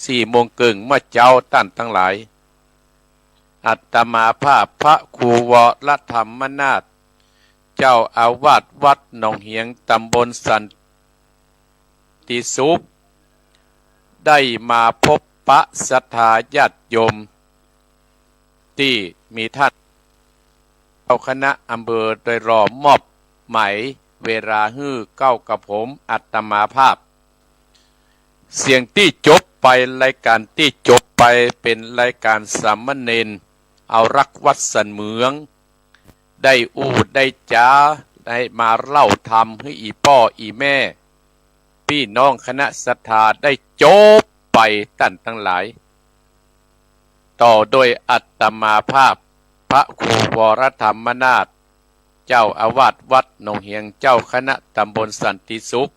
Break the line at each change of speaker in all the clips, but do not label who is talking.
4:00 นเมื่อเจ้าท่านทั้งหลายอาตมาภาพพระครูวรธรรมนาถเจ้าอาวาสวัดหนองเหียงตำบลสันติสุขได้มาพบปะศรัทธาญาติโยมที่มีท่านเจ้าคณะอำเภอโดยรอมอบหมายเวลาฮื้อเก้ากับผมอาตมาภาพเสียงที่จบไปรายการที่จบไปเป็นรายการสามเณรเอารักวัดสันเมืองได้อู้ได้จ้าได้มาเล่าธรรมให้อีพ่ออีแม่พี่น้องคณะศรัทธาได้จบไปตั้นทั้งหลายต่อโดยอาตมาภาพพระครูวรธรรมนาถเจ้าอาวาสวัดหนองเหียงเจ้าคณะตำบลสันติสุข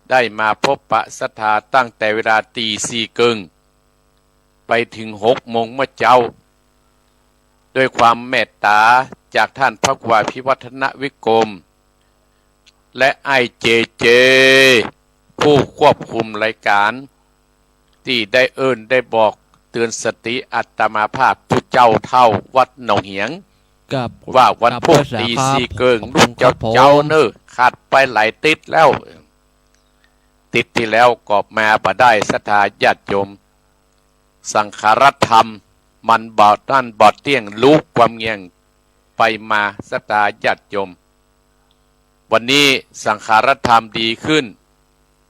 ได้มาพบปะศรัทธาตั้งแต่เวลาตี 4:30 นไปถึง 6:00 นเมื่อเจ้าด้วยความเมตตาจากท่านพระครูพิวัฒนวิกรมและไอเจเจผู้ควบคุมรายการที่ได้ได้บอกเตือนสติอาตมาภาพผู้เจ้าเท่าวัดหนองเหียงว่าวันพุธตี 4:30 นลูกเจ้าเนอขาดไปหลายติดแล้วติดที่แล้วกอบมาบ่ได้ศรัทธาญาติโยมสังขารธรรมมันบอดนั่นบอดเตี้ยงลูกความเงียงไปมาศรัทธาญาติโยมวันนี้สังขารธรรมดีขึ้น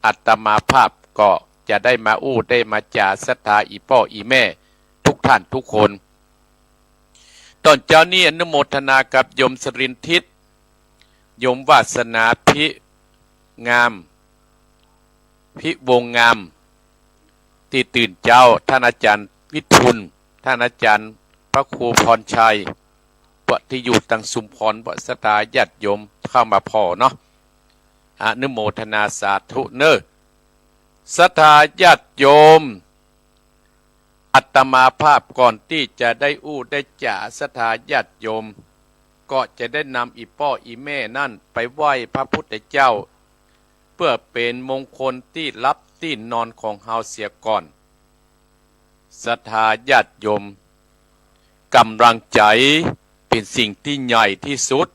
อาตมาภาพก็จะได้มาอู้ได้มาจาศรัทธาอีพ่ออีแม่ทุกท่านทุกคนตอนเจ้านี้อนุโมทนากับโยมสรินทิศโยมวาสนาพิงามพิวงงามที่ตื่นเจ้าท่านอาจารย์วิทุลท่านอาจารย์พระครูพรชัยปฏิอยู่ตังสุมพรปศรัทธาญาติโยมเข้ามาพอเนาะอนุโมทนาสาธุเนอศรัทธาญาติโยมอาตมาภาพก่อนที่จะได้อู้ได้จ่าศรัทธาญาติโยมก็จะได้นำอีพ่ออีแม่นั่นไปไหว้พระพุทธเจ้าเพื่อเป็นมงคลที่รับที่นอนของเฮาเสียก่อนศรัทธาญาติโยมกำลังใจเป็นสิ่งที่ใหญ่ที่สุด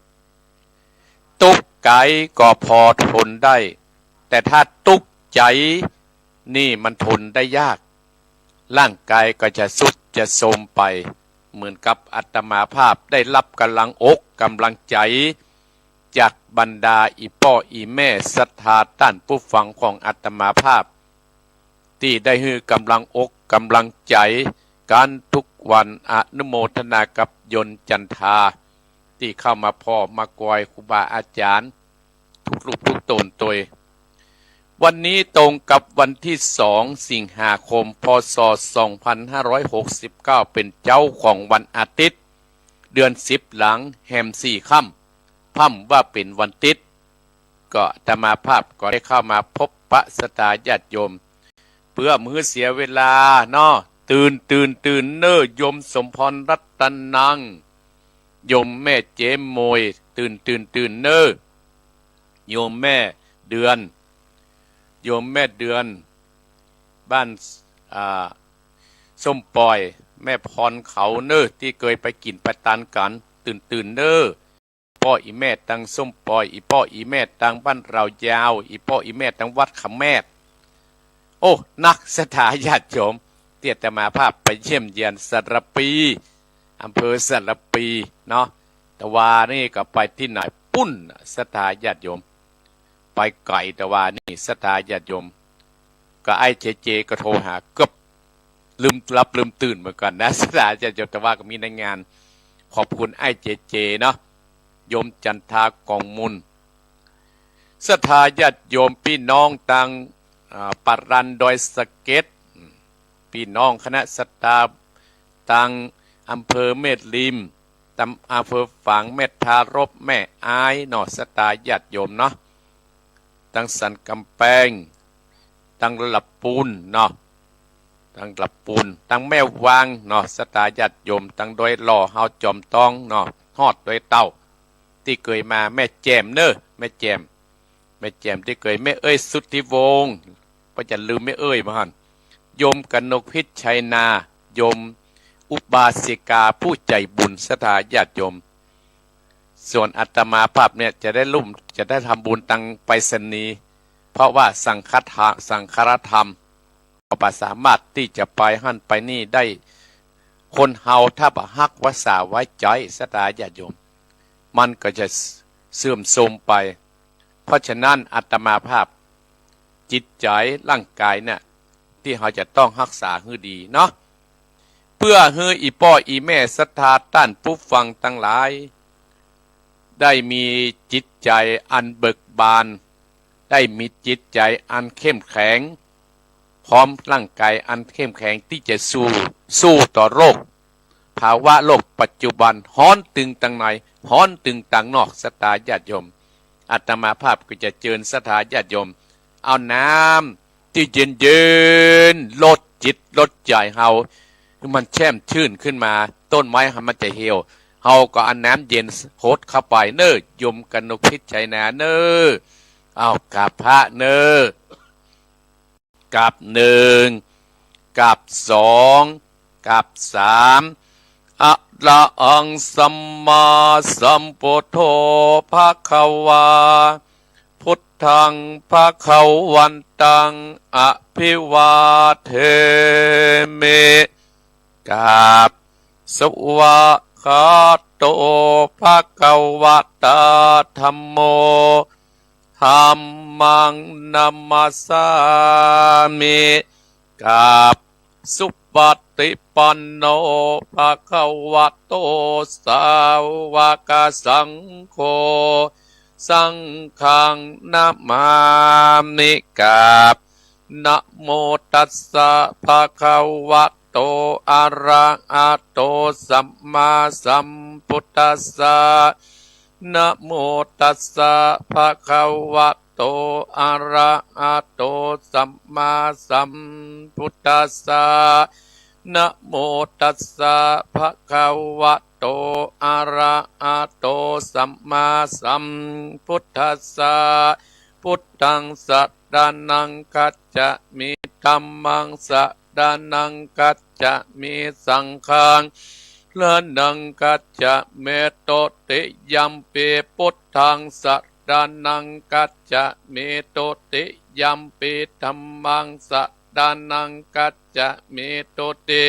ทุกข์กายก็พอทนได้แต่ถ้าทุกข์ใจนี่มันทนได้ยากร่างกายก็จะสุดจะโทรมไปเหมือนกับอาตมาภาพได้รับกำลังอกกำลังใจจากบรรดาอีพ่ออีแม่ศรัทธาท่านผู้ฟังของอาตมาภาพที่ได้ฮือกำลังอกกำลังใจการทุกวันอนุโมทนากับยนต์จันทาที่เข้ามาพ่อมากอยครูบาอาจารย์ทุกลูกทุกตนตัววันนี้ตรงกับวันที่2 สิงหาคมพศ2569เป็นเจ้าของวันอาทิตย์เดือน10หลังแฮม4ค่ำพ่ำว่าเป็นวันติดก็อาตมาภาพก็ได้เข้ามาพบปะศรัทธาญาติโยมเพื่อมือเสียเวลาเนาะตื่นเน้อโยมสมพรรัตนังโยมแม่เจมโมยตื่นเน้อโยมแม่เดือนโยมแม่เดือนบ้านส้มปล่อยแม่พรเขาเน้อที่เคยไปกินไปตานกันตื่นเน้อพ่ออีแม่ตังส้มปล่อยอีพ่ออีแม่ตังบ้านเรายาวอีพ่ออีแม่ตังวัดขแมดโอ้นักศรัทธาญาติโยมเตี้ยแต่มาภาพไปเยี่ยมเยียนสระปีอำเภอสระปีเนาะแต่ว่านี่ก็ไปที่ไหนปุ้นศรัทธาญาติโยมไปไก่แต่ว่านี่ศรัทธาญาติโยมก็ไอ้เจก็โทรหาเกือบลืมรับลืมตื่นเหมือนกันนะศรัทธาญาติโยมแต่ว่าก็มีในงานขอบคุณไอ้เจเนาะโยมจันทากองมุลศรัทธาญาติโยมพี่น้องต่างปัดรันดอยสะเก็ดพี่น้องคณะศรัทธาต่างอำเภอเมตริมตำอำเภอฝางเมตทารบแม่อายเนาะศรัทธาญาติโยมเนาะตั้งสันกำแพงตั้งระลับปูนเนาะตั้งระลับปูนตั้งแม่วางเนาะศรัทธาญาติโยมตั้งโดยหล่อเฮาจอมต้องเนาะฮอดโดยเต้าที่เคยมาแม่แจมเนอแม่แจมที่เคยแม่เอ้ยสุทธิวงศ์ก็จะลืมแม่เอ้ยมาหัน โยมกนกพิษชัยนาโยมอุบาสิกาผู้ใจบุญศรัทธาญาติโยมส่วนอาตมาภาพเนี่ยจะได้ทำบุญตังไปรษณีย์เพราะว่าสังฆธรรมก็สามารถที่จะไปหั่นไปนี่ได้คนเฮาถ้าบ่ฮักวัษาไว้ใจศรัทธาญาติโยมมันก็จะเสื่อมโทรมไปเพราะฉะนั้นอาตมาภาพจิตใจร่างกายเนี่ยที่เราจะต้องรักษาให้ดีเนาะเพื่อให้อีพ่ออีแม่ศรัทธาท่านผู้ฟังทั้งหลายได้มีจิตใจอันเบิกบานได้มีจิตใจอันเข้มแข็งพร้อมร่างกายอันเข้มแข็งที่จะสู้ต่อโรคภาวะโลกปัจจุบันฮ้อนตึงตังในฮ้อนตึงตังนอกศรัทธาญาติโยมอาตมาภาพก็จะเชิญศรัทธาญาติโยมเอาน้ำที่เย็นลดจิตลดใจเฮามันแช่มชื่นขึ้นมาต้นไม้มันจะเหี่ยวเฮาก็เอาน้ำเย็นโหดเข้าไปเน้อโยมกนกพิษชัยนาเน้อเอากราบพระเน้อกราบหนึ่งกราบสองกราบสามอะระหังสัมมาสัมพุทโธภคะวาพุทธังภคะวันตังอภิวาเทมิกราบสวะคาโตภคะวะตาธัมโมธัมมังนัมมัสสามิกราบสุปฏิปันโนภะคะวะโตสาวกสังโฆสังฆังนะมามิกราบนะโมตัสสะภะคะวะโตอะระหะโตสัมมาสัมพุทธัสสะนะโมตัสสะภะคะวะโตอะระหะโตสัมมาสัมพุทธัสสะนะโมตัสสะภะคะวะโตอะระหะโตสัมมาสัมพุทธัสสะพุทธังสัตตานังกัจจะมิธัมมังสัตตานังกัจจะมิสังฆังละนังกัจจะเมโตติยัมปิพุทธังสัตตานังกัจจะเมโตติยัมปิธัมมังสัตตานังกัจจะเมโตติ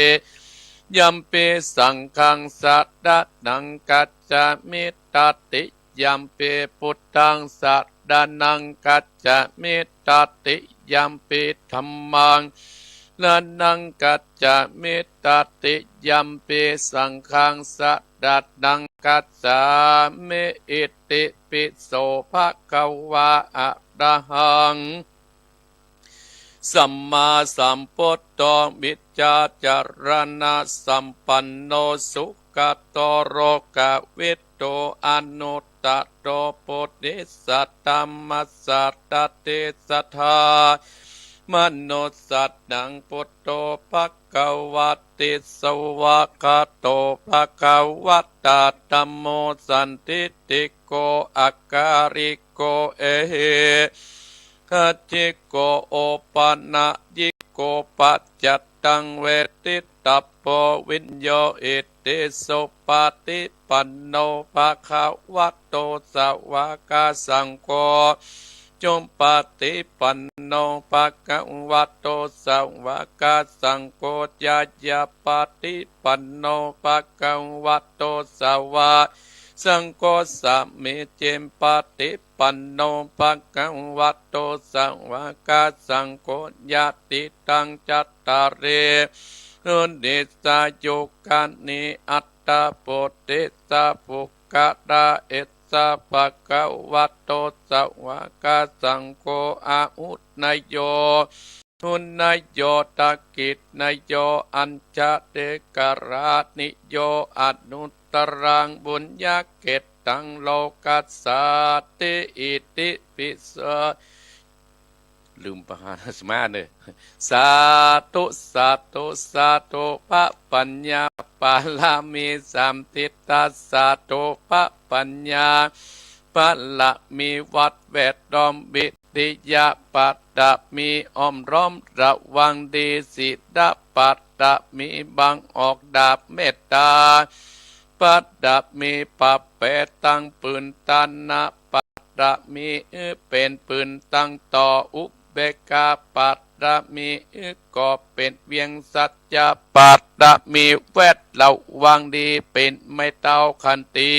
ยัมปิสังฆังสัตตานังกัจจะมิตติยัมปิพุทธังสัตตานังกัจจะมิตติยัมปิธัมมังละนังกัจจะมิตติยัมปิสังฆังสัตตานังกัจจะมิอิติปิโสภะคะวะอะระหังสัมมาสัมพุทโธมิจฉาจารณะสัมปันโนสุขโตโรกวิทโตอนุตตโตปุริสัตตัมมัสสัตตติสัทธามนุสัตตังพุทโธภคะวะติสวะคะโตภคะวะตาธัมโมสันติติโกอาการิโกเอเหคัจจิโกโอปะนะยิโกปัจจัตตังเวทิตัปโปวิญโยอิติสุปฏิปันโนภะคะวะโตสาวกสังโฆจงปฏิปันโนภะคะวะโตสาวกสังโฆญาญาปฏิปันโนภะคะวะโตสาวกสังโฆสัมมิเจมปฏิปันโนภะคะวะโตสาวกสังโฆญาติตังจัตตาเรอุนิสสายุกานิอัตตาโพธิสัพพุกะดาเอสสะภะคะวะโตสาวกสังโฆอาหุนายโยทุนนายโยตะกิจนายโยอัญชเตกรานิโยอนุตตรังบุญญาเกตตังโลกัสสาติอิติปิสลืมประหารสมาเนี่ยสาธุสาธุสาธุพระปัญญาปาลามีสัมทิตตาสาธุพระปัญญาปาละมีวัดแวดล้อมบิ ติยะปัตตะมีอ้อมร้อมระวังดีสิดาปัตตะมีบังออกดาบเมตตาปัตตะมีปัปเปตังปืนตันนะปัตตะมีเป็นปืนตั้งต่ออุเบกขาปัตตะมีก็เป็นเวียงสัจจะปัตตะมีแวดระวังดีเป็นไม่เต้าคันตี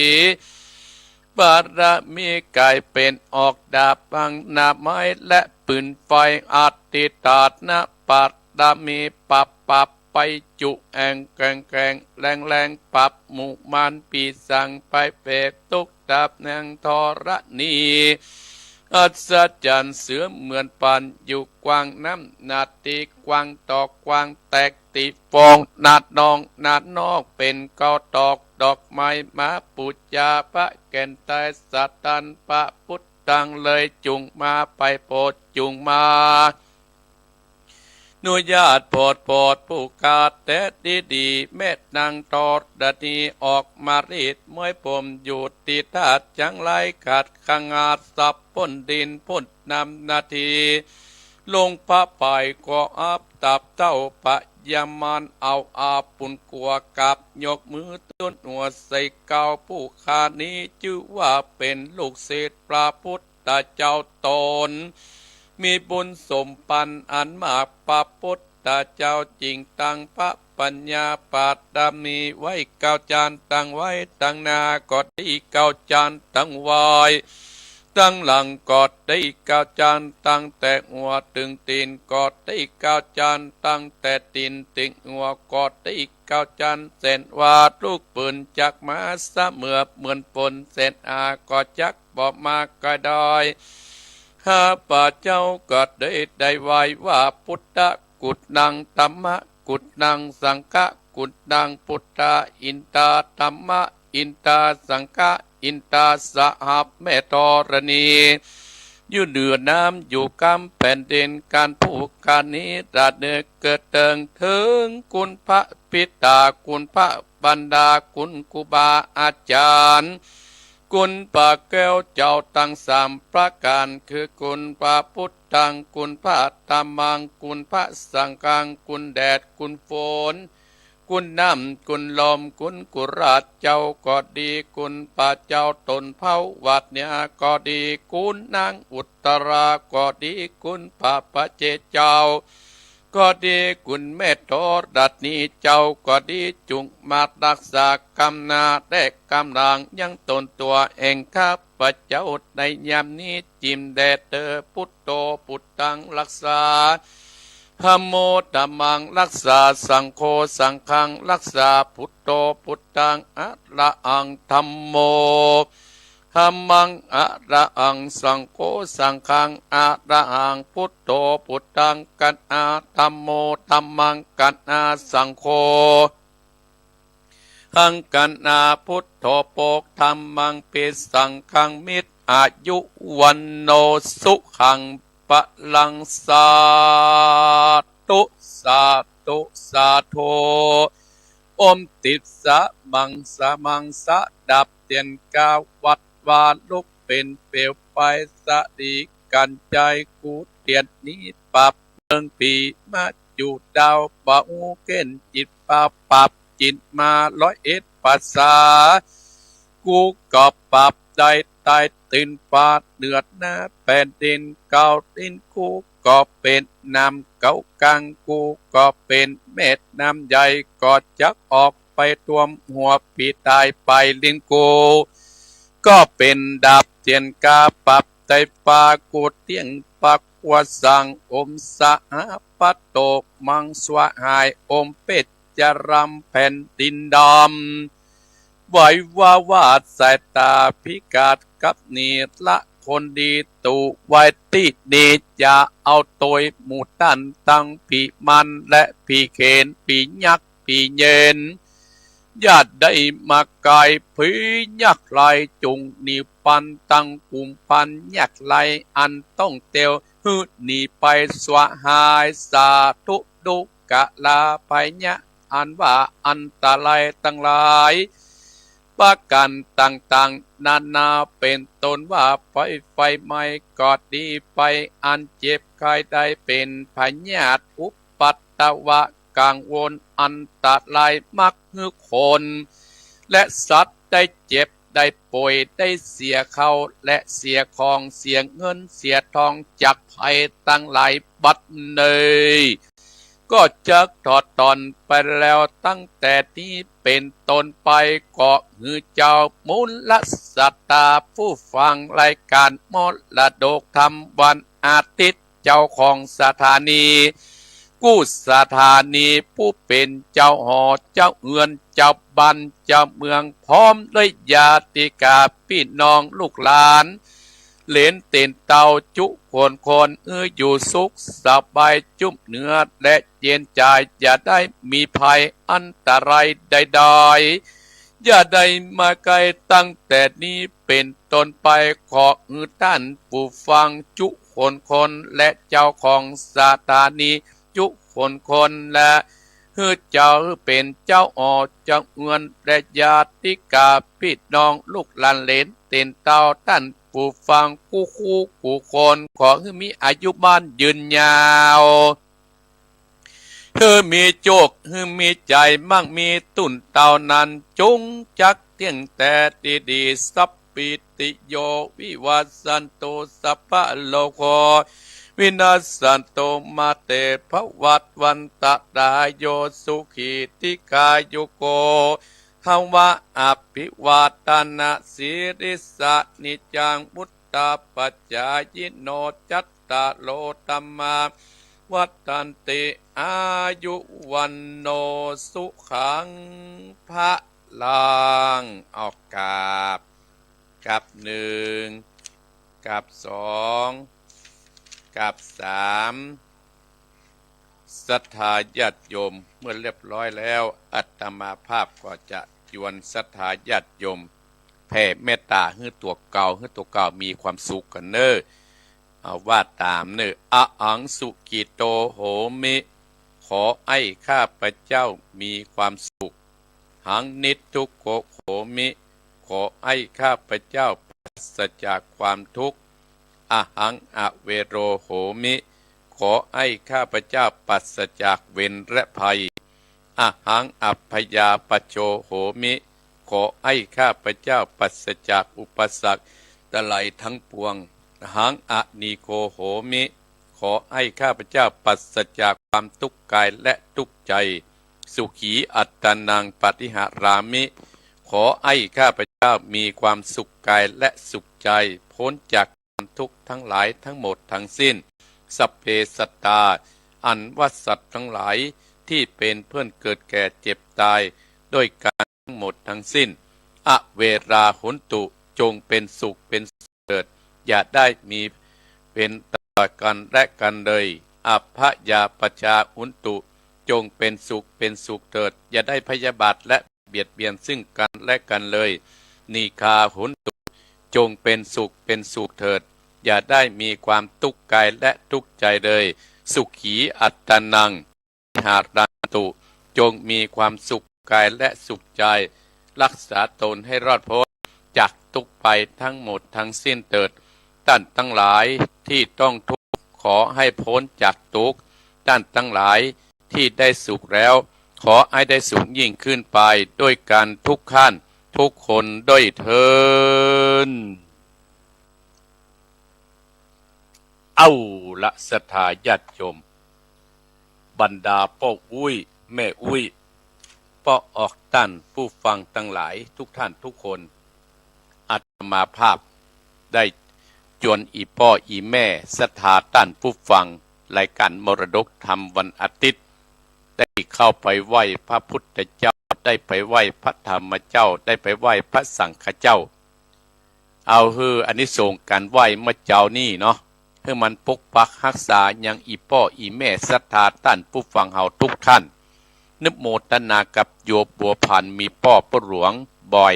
บารมีกายเป็นออกดาบบังนาไม้และปืนไฟอัติตาดนะปัตตามีปับไปจุแองแกงแรงปับหมู่มานปีสังไปเปรตตุกดับแนงทรณีอัศจรรย์เสือเหมือนปันอยู่กวางน้ำนาตีกวางตอกกวางแตกตีฟองนาดนองนาดนอกเป็นเกาตอกดอกไม้มาปุจจาพระแก่นตายสัตตันปะพุทธังเลยจุงมาไปโปรดจุงมานุญาตโปรดผู้กาดแต่ดีเม็ดนางตอดดนีออกมารีดมวยผมอยู่ติดาดจังไรขาดขงาดสับพ้นดินพ้นนำนาทีลงพระไปก็อับตับเต้าปะยามานเอาอาปุ่นกัวกับยกมือต้นหัวใส่เกาผู้คานี้ชื่อว่าเป็นลูกศิษย์พระพุทธเจ้าตนมีบุญสมปันอันมากพระพุทธเจ้าจริงตั้งพระปัญญาปาดามีไว้เก้าจานตั้งไว้ตั้งหน้ากอดได้เก้าจานตั้งไว้ตั้งหลังกอดได้เก้าจานตั้งแต่หัวถึงตีนกอดได้เก้าจานตั้งแต่ตีนถึงหัวกอดได้เก้าจานเส้นวาดลูกปืนจักมาเสมอเหมือนฝนเส้นอากอดจักบอกมากก็ได้ข้าพเจ้าก็ได้ไว้ว่าพุทธกุฏนังธรรมะกุฏนังสังฆะกุฏนังพุทธอินตาธรรมะอินตาสังฆะอินตาสหับแม่ธรณีอยู่เหนือน้ำอยู่กำแผ่นดินการผู้การนี้ระเนือเกิดเติงถึงคุณพระปิตาคุณพระบรรดาคุณครูบาอาจารย์คุณพระแก้วเจ้าตั้งสามประการคือคุณพระพุทธังคุณพระธรรมังคุณพระสังฆังคุณแดดคุณฝนคุณน้ำคุณลมคุณกุราชเจ้าก็ดีคุณป่าเจ้าตนเผาวัดเนี่ยก็ดีคุณนางอุตราก็ดีคุณป่าปะเจเจ้าก็ดีคุณแม่ทอดัดนี้เจ้าก็ดีจุงมารักษากำนาได้กำลังยังตนตัวเองข้าพเจ้าในยามนี้จิมแดดเตอพุทโธพุทธังรักษาธัมโมธัมมังรักษาสังโฆสังฆังรักษาพุทโธพุทธังอะระหังธัมโมธัมมังอะระหังสังโฆสังฆังอะระหังพุทโธพุทธังกันอาธัมโมธัมมังกันอาสังโฆหังกันอาพุทโธโปกธัมมังปิสังฆังมิตรอายุวันโนสุขังปะลังสาธุสาธุสาธุอมติดสะมังสะดับเตียนกาวัดวาลุกเป็นเปลวไฟสะดีกันใจกูเตียนนี้ปับเมืองปีมาจูดาวเป่าเก้นจิตปับจิตมา101ภาษากูก็ปับได้ตายตื่นฟ้าเดือดหน้าแผ่นดินเก่าดินกูก็เป็นน้ำเก่ากลางกูก็เป็นเม็ดน้ำใหญ่ก็จักออกไปท่วมหัวปีตายไปลินกูก็เป็นดาบเตียนกาปับใจปากูเตียงปักวสังอมสะหาปัตโตมังสวะหายอมเป็ดจรำแผ่นดินดำไหววาดสายตาพิกาดกับนีละคนดีตูไว้ติดีจะเอาตัวหมู่ตันตั้งปีมันและปีเขนปียักษ์ปีเย็นญาติได้มากายผียักษ์ไหลจุงนีปันตั้งกุมพันยักษ์ไหลอันต้องเตียวหืดหนีไปสวะหายสาธุดุกะลาไปยะอันว่าอันตรายตั้งหลายป ประกันต่างๆนานาเป็นต้นว่าไฟไหม้ก็ดีไปอันเจ็บใครได้เป็นพยาธิอุปัตตวะกังวลอันตรายมักหือคนและสัตว์ได้เจ็บได้ป่วยได้เสียเขาและเสียของเสียเงินเสียทองจากภัยตั้งหลายบัดเนยก็จะถอดตอนไปแล้วตั้งแต่นี้เป็นต้นไปก็หือเจ้ามูลสัตตาผู้ฟังรายการมรดกธรรมวันอาทิตย์เจ้าของสถานีกู้สถานีผู้เป็นเจ้าหอเจ้าเอือนเจ้าบันเจ้าเมืองพร้อมด้วยญาติกาพี่น้องลูกหลานเหลนเต็นเตาจุคนอยู่สุขสบายจุ่มเนื้อและเย็นใจอย่าได้มีภัยอันตรายใดๆอย่าได้มาไกลตั้งแต่นี้เป็นต้นไปขอท่านผู้ฟังจุคนและเจ้าของสถานีจุคนและเจ้าเป็นเจ้าเจ้าเงินและญาติกาพี่น้องลูกหลานเหลนเต็นเตาท่านผู้ฟังคู่คนขอให้มีอายุบ้านยืนยาวมีโจกมีใจมั่งมีตุ่นเต่านั้นจงจักเที่ยงแต่ดีสัพปิติโยวิวัสสันโตสัพพะโลกโควินาศสันโตมาเตภวัตวันตะดายโยสุขีติกายุโกธรรมะอภิวาทนาสิริสะนิจังพุทธปัจจายโนจัตตาโลตัมมาวัฏันติอายุวันโนสุขังพระลังออกกับหนึ่งกับสองกับสามศรัทธาญาติโยมเมื่อเรียบร้อยแล้วอาตมาภาพก็จะชวนศรัทธาญาติโยมแผ่เมตตาให้ตัวเก่ามีความสุขกันเนอเอาว่าตามเนออะหังสุกิโตโหมิขอให้ข้าพเจ้ามีความสุขหังนิทุกโขโหมิขอให้ข้าพเจ้าปราศจากความทุกข์อะหังอเวโรโหมิขอให้ข้าพเจ้าปราศจากเวรและภัยอะหังอัพพยาปโชโหมิขอให้ข้าพเจ้าปราศจากอุปสรรคตะไลทั้งปวงอะหังอนีโคโหมิขอให้ข้าพเจ้าปราศจากความทุกข์กายและทุกข์ใจสุขีอัตตนังปฏิหารามิขอให้ข้าพเจ้ามีความสุขกายและสุขใจพ้นจากความทุกข์ทั้งหลายทั้งหมดทั้งสิ้นสัพเพสัตตาอันว่าสัตว์ทั้งหลายที่เป็นเพื่อนเกิดแก่เจ็บตายด้วยการทั้งหมดทั้งสิ้นอเวราหุนตุจงเป็นสุขเป็นเกิดอย่าได้มีเป็นต่อกันและกันเลยอัพพยาปชาหุนตุจงเป็นสุขเถิดอย่าได้พยาบาทและเบียดเบียนซึ่งกันและกันเลยนีคาหุนตุจงเป็นสุขเถิดอย่าได้มีความทุกข์กายและทุกข์ใจเลยสุขีอัตตนังหารันตุจงมีความสุขกายและสุขใจรักษาตนให้รอดพ้นจากทุกข์ไปทั้งหมดทั้งสิ้นเถิดท่านทั้งหลายที่ต้องทุกข์ขอให้พ้นจากทุกข์ท่านทั้งหลายที่ได้สุขแล้วขอให้ได้สุขยิ่งขึ้นไปด้วยการทุกขั้นทุกคนด้วยเถิดเอาละศรัทธาญาติโยมบรรดาพ่ออุ้ยแม่อุ้ยพ่อออกท่านผู้ฟังทั้งหลายทุกท่านทุกคนอาตมาภาพได้จวนอีพ่ออีแม่ศรัทธาท่านผู้ฟังรายการมรดกธรรมวันอาทิตย์ได้เข้าไปไหว้พระพุทธเจ้าได้ไปไหว้พระธรรมเจ้าได้ไปไหว้พระสังฆเจ้าเอาอานิสงส์การไหว้เมื่อเจ้านี่เนาะเพื่อมันปกปักรักษายังอีพ่ออีแม่ศรัทธาท่านผู้ฟังเฮาทุกท่านนึกโมทนากับโยบบัวพันมีพ่อพระหลวงบ่อย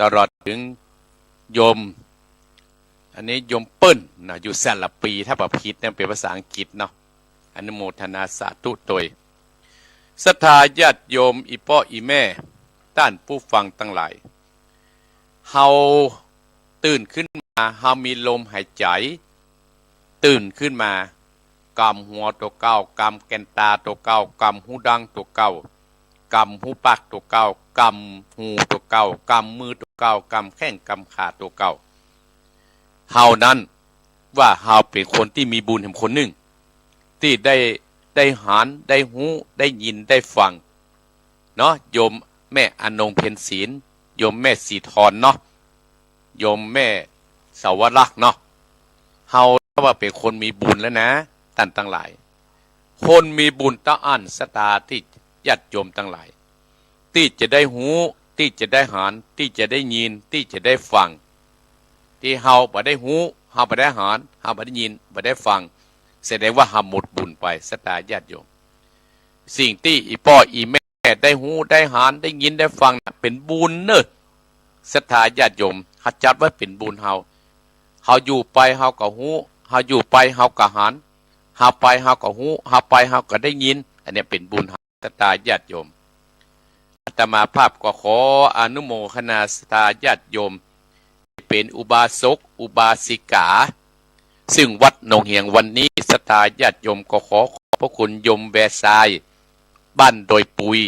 ตลอดถึงโยมอันนี้โยมเปิ้ลนะอยู่แสนละปีถ้าประพิษเนี่ยเป็นภาษาอังกฤษเนาะอนุโมทนาสาธุโดยศรัทธาญาติโยมอีพ่ออีแม่ท่านผู้ฟังทั้งหลาย เฮาตื่นขึ้นมาเฮามีลมหายใจตื่นขึ้นมากำหัวตัวเก้ากำแกนตาตัวเก้ากำหูดังตัวเก้ากำหูปากตัวเก้ากำหูตัวเก้ากำมือตัวเก้ากำแข้งกำขาตัวเก้าเฮานั้นว่าเฮาเป็นคนที่มีบุญแห่งคนหนึ่งที่ได้หารได้หูได้ยินได้ฟังเนาะโยมแม่อนงเพ็ญศีลโยมแม่สีทรเนาะโยมแม่สาวรักษ์เนาะเฮาว่าเป็นคนมีบุญแล้วนะท่านทั้งหลายคนมีบุญต้องอ่านสตาที่ญาติโยมทั้งหลายที่จะได้หูที่จะได้หารที่จะได้ยินที่จะได้ฟังที่เฮาบ่ได้หูเฮาบ่ได้หารเฮาบ่ได้ยินบ่ได้ฟังแสดงว่าเฮาหมดบุญไปสตาญาติโยมสิ่งที่อีพ่ออีแม่ได้หูได้หารได้ยินได้ฟังเป็นบุญเนอะศรัทธาญาติโยมเขาจัดไว้เป็นบุญเฮาอยู่ไปเฮาก็หูเฮาอยู่ไปเฮาก็หารเฮาไปเฮาก็หูเฮาไปเฮาก็ได้ยินอันนี้เป็นบุญเฮาศรัทธาญาติโยมอาตมาภาพก็ขออนุโมทนาศรัทธาญาติโยมเป็นอุบาสกอุบาสิกาซึ่งวัดหนองเหียงวันนี้ศรัทธาญาติโยมก็ขอขอบพระคุณโยมแวซายบ้านโดยปุย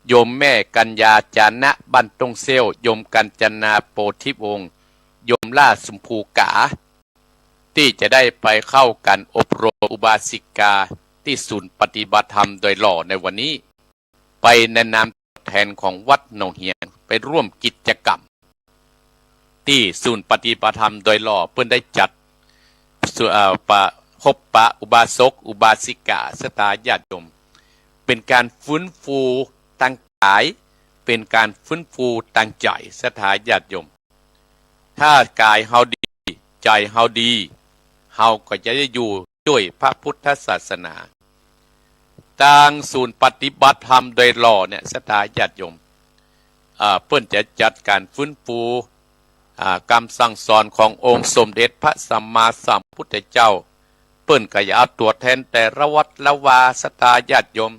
โยมแม่กัญญาจานะบ้านตงเซลโยมกัญจนาโปธิวงศ์โยมล่าสุมภูกาที่จะได้ไปเข้ากันอบรมอุบาสิกาที่ศูนย์ปฏิบัติธรรมโดยหล่อในวันนี้ไปในนามแทนของวัดหนองเหียงไปร่วมกิจกรรมที่ศูนย์ปฏิบัติธรรมโดยหล่อเพื่อได้จัดพบปะอุบาสกอุบาสิกาศรัทธาญาติโยมเป็นการฟื้นฟูตั้งกายเป็นการฟื้นฟูตั้งใจศรัทธาญาติโยมถ้ากายเฮาดีใจเฮาดีเฮาก็จะได้อยู่ด้วยพระพุทธศาสนาทางศูนย์ปฏิบัติธรรมโดยหล่อเนี่ยศรัทธาญาติโยมเพิ่นจะจัดการฟื้นฟูคำสั่งสอนขององค์สมเด็จพระสัมมาสัมพุทธเจ้าเปิ้นก็อย่าเอาตัวแทนแต่ละวัดละวาศรัทธาญาติโยม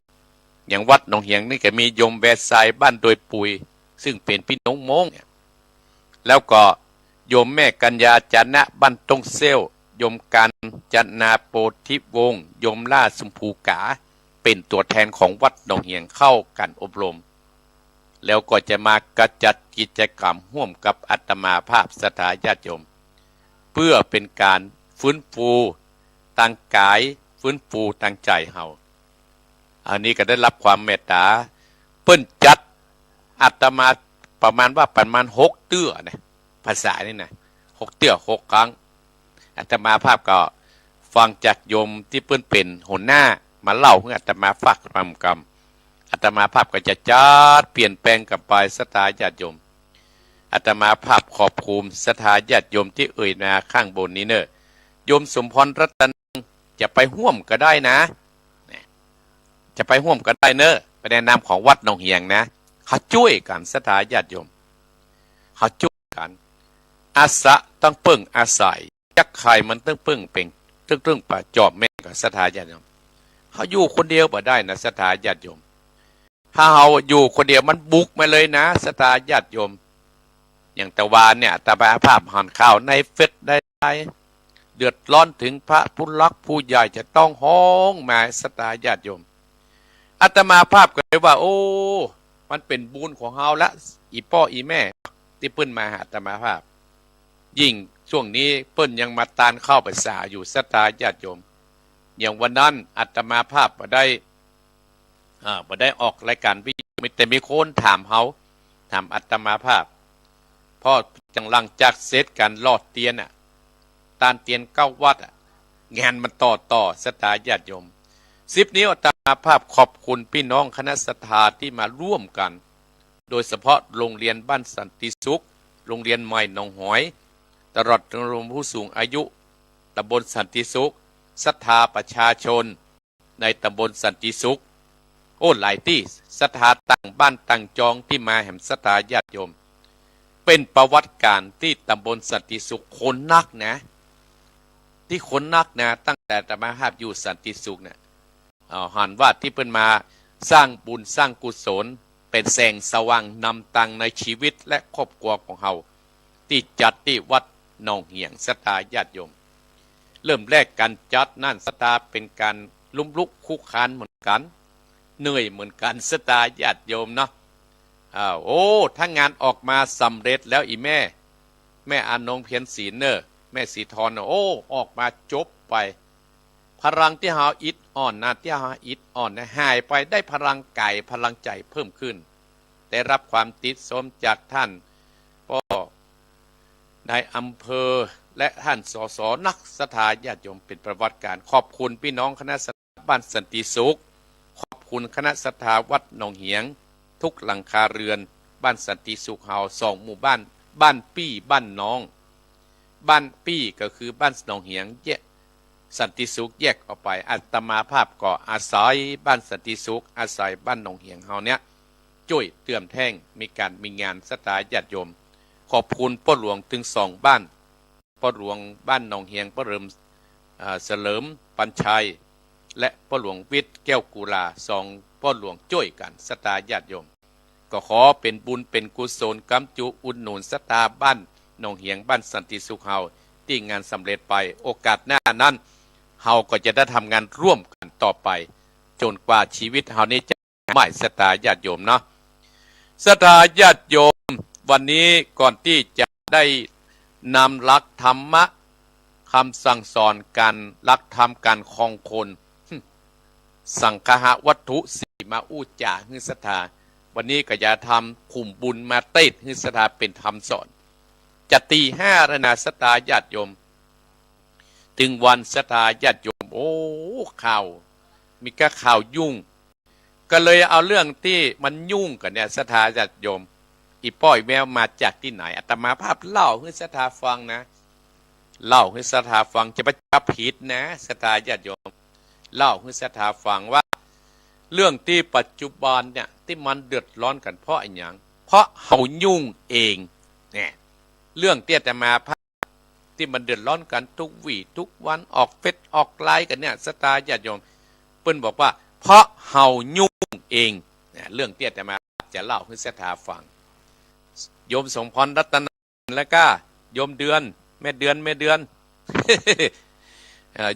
อย่างวัดหนองเหียงนี่ก็มีโยมแวดทรายบ้านโดยปุยซึ่งเป็นพี่น้องมงแล้วก็โยมแม่กัญญาจานะบ้านตงเซลโยมกันจันนาโปธิวงศ์โยมล่าสุมภูกาเป็นตัวแทนของวัดหนองเหียงเข้ากันอบรมแล้วก็จะมากระจัดกิจกรรมร่วมกับอาตมาภาพศรัทธาญาติโยมเพื่อเป็นการฟื้นฟูตั้งกายฟื้นฟูตั้งใจเฮาอันนี้ก็ได้รับความเมตตาเปิ้นจัดอาตมาประมาณ6 เตื้อนะภาษานี่นะ6 เตื้อ 6 ครั้งอาตมาภาพก็ฟังจากโยมที่เปิ้นเป็นหัวหน้ามาเล่าให้อาตมาฟังความกรรมอาตมาภาพก็จะจัดเปลี่ยนแปลงกับไปศรัทธาญาติโยมอาตมาภาพขอบคุณศรัทธาญาติโยมที่เอ่ยนาข้างบนนี้เนอะโยมสมพรรัตนจะไปร่วมก็ได้นะจะไปร่วมกันได้เนอะไปในนามของวัดหนองเหียงนะเขาช่วยกันศรัทธาญาติโยมเขาช่วยกันอาสะต้องเพิ่งอาศัยยักษ์ไข่มันต้องเพิ่งเป็นตึ้งป่าจอบแม่กับศรัทธาญาติโยมเขาอยู่คนเดียวบ่ได้นะศรัทธาญาติโยมถ้าเขาอยู่คนเดียวมันบุกมาเลยนะศรัทธาญาติโยมอย่างตะวันเนี่ยตะบะภาพหันข่าวในเฟซได้เดือดร้อนถึงพระผู้รักผู้ใหญ่จะต้องห้องมาศรัทธาญาติโยมอาตมาภาพก็เลยว่าโอ้มันเป็นบุญของเฮาละอีพ่ออีแม่ที่เปิ้นมาหาอาตมาภาพยิ่งช่วงนี้เปิ้นยังมาตานเข้าภาษาอยู่ศรัทธาญาติโยมอย่างวันนั้นอาตมาภาพบ่ได้ออกรายการวิทยุแต่มีคนถามเฮาถามอาตมาภาพพอจังหลังจากเสร็จการลอดเตียนตานเตียน9 วัดงานมันต่อศรัทธาญาติโยม10 นี้อาตมาภาพขอบคุณพี่น้องคณะศรัทธาที่มาร่วมกันโดยเฉพาะโรงเรียนบ้านสันติสุขโรงเรียนใหม่หนองหอยตลอดโรงผู้สูงอายุตำบลสันติสุขศรัทธาประชาชนในตำบลสันติสุขโอ้หลายที่ศรัทธาต่างบ้านต่างจองที่มาแห่งศรัทธาญาติโยมเป็นประวัติการที่ตำบลสันติสุขคนนักนะที่คนนักนะตั้งแต่อาตมาภาพอยู่สันติสุขเนี่ยหันว่าที่เพิ่นมาสร้างบุญสร้างกุศล เป็นแสงสว่างนำตังในชีวิตและครอบครัวของเฮาที่จัดที่วัดหนองเหียงศรัทธาญาติโยมเริ่มแรกการจัดนั่นศรัทธาเป็นการลุ่มลุกคุกคานเหมือนกันเหนื่อยเหมือนกันศรัทธาญาติโยมเนาะโอ้ถ้างานออกมาสำเร็จแล้วอีแม่อานงเพียรศรีเนอร์แม่สีทรโอ้ออกมาจบไปพลังที่หาอิดอ่อนนะที่หาอิดอ่อนนะหายไปได้พลังกายพลังใจเพิ่มขึ้นได้รับความติดสมจากท่านก็นายอำเภอและท่านสสนักศรัทธาญาติโยมเป็นประวัติการขอบคุณพี่น้องคณะศรัทธาบ้านสันติสุขขอบคุณคณะศรัทธาวัดหนองเหียงทุกหลังคาเรือนบ้านสันติสุขเฮา2 หมู่บ้านบ้านปี้บ้านน้องบ้านปี้ก็คือบ้านหนองเหียงแยกสันติสุขแยกออกไปอาตมาภาพก็อาศัยบ้านสันติสุขอาศัยบ้านหนองเหียงเฮาเนี้ยช่วยเติมแท่งมีงานศรัทธาญาติโยมขอบคุณพ่อหลวงถึง2 บ้านพ่อหลวงบ้านหนองเหียงพ่อเริมเสลิมปัญชัยและพ่อหลวงวิทย์แก้วกุลา2 พ่อหลวงช่วยกันศรัทธาญาติโยมก็ขอเป็นบุญเป็นกุศลกำจุอุดหนุนศรัทธาบ้านหนองเหียงบ้านสันติสุขเฮาที่งานสำเร็จไปโอกาสหน้านั้นเฮาก็จะได้ทำงานร่วมกันต่อไปจนกว่าชีวิตเฮานี้จะไม่ศรัทธาญาติโยมเนาะศรัทธาญาติโยมวันนี้ก่อนที่จะได้นำหลักธรรมะคำสั่งสอนการหลักธรรมการครองคนสังฆะวัตถุสีมาอู้จ่าฮือศรัทธาวันนี้ก็จะทำขุมบุญมาติดฮือศรัทธาเป็นธรรมสอนจะตี5แล้วนะศรัทธาญาติโยมถึงวันศรัทธาญาติโยมโอ้ข่าวมีแค่ข่าวยุ่งก็เลยเอาเรื่องที่มันยุ่งกันเนี่ยศรัทธาญาติโยมอีป้อยแมวมาจากที่ไหนอาตมาภาพเล่าให้ศรัทธาฟังนะเล่าให้ศรัทธาฟังจะไปจับผิดนะศรัทธาญาติโยมเล่าให้ศรัทธาฟังว่าเรื่องที่ปัจจุบันเนี่ยที่มันเดือดร้อนกันเพราะอะไรอย่างเพราะเฮายุ่งเองเนี่ยเรื่องที่อาตมาภาพที่มันเดือดร้อนกันทุกวี่ทุกวันออกเฟซออกไลน์กันเนี่ยศรัทธาญาติโยมเปิ้นบอกว่าเพราะเฮายุ่งเองเนี่ยเรื่องที่อาตมาจะเล่าให้ศรัทธาฟังโยมสมพรรัตนแล้วก็โยมเดือนแม่เดือน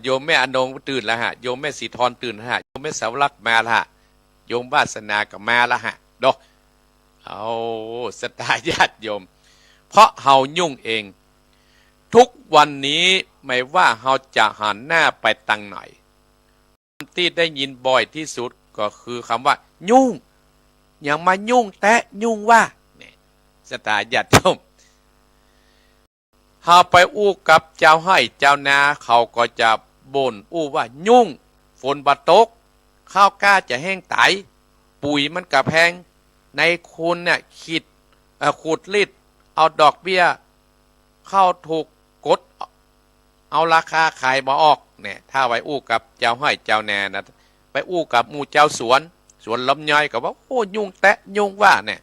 โยมแม่อนงตื่นแล้วฮะโยมแม่สีทรตื่นแล้วฮะโยมแม่สาวรักมาแล้วฮะโยมวาสนากับมาแล้วฮะดอกเอาศรัทธาญาติโยมเพราะเฮายุ่งเองทุกวันนี้ไม่ว่าเฮาจะหันหน้าไปทางไหนที่ได้ยินบ่อยที่สุดก็คือคำว่ายุ่งอย่างมายุ่งแตะยุ่งว่าศรัทธาญาติโยมเฮาไปอู้กับเจ้าให้เจ้านาเขาก็จะบ่นอู้ว่ายุ่งฝนบ่ตกข้าวกล้าจะแห้งไตปุ๋ยมันกะแพงในคุณเนี่ยขูดรีดเอาดอกเบี้ยเข้าถูกกดเอาราคาขายบ่ออกเนี่ยถ้าไปอู้กับเจ้าให้เจ้านานะไปอู้กับหมู่เจ้าสวนลำไยก็ว่าโอ้ยุ่งแตะยุ่งว่าเนี่ย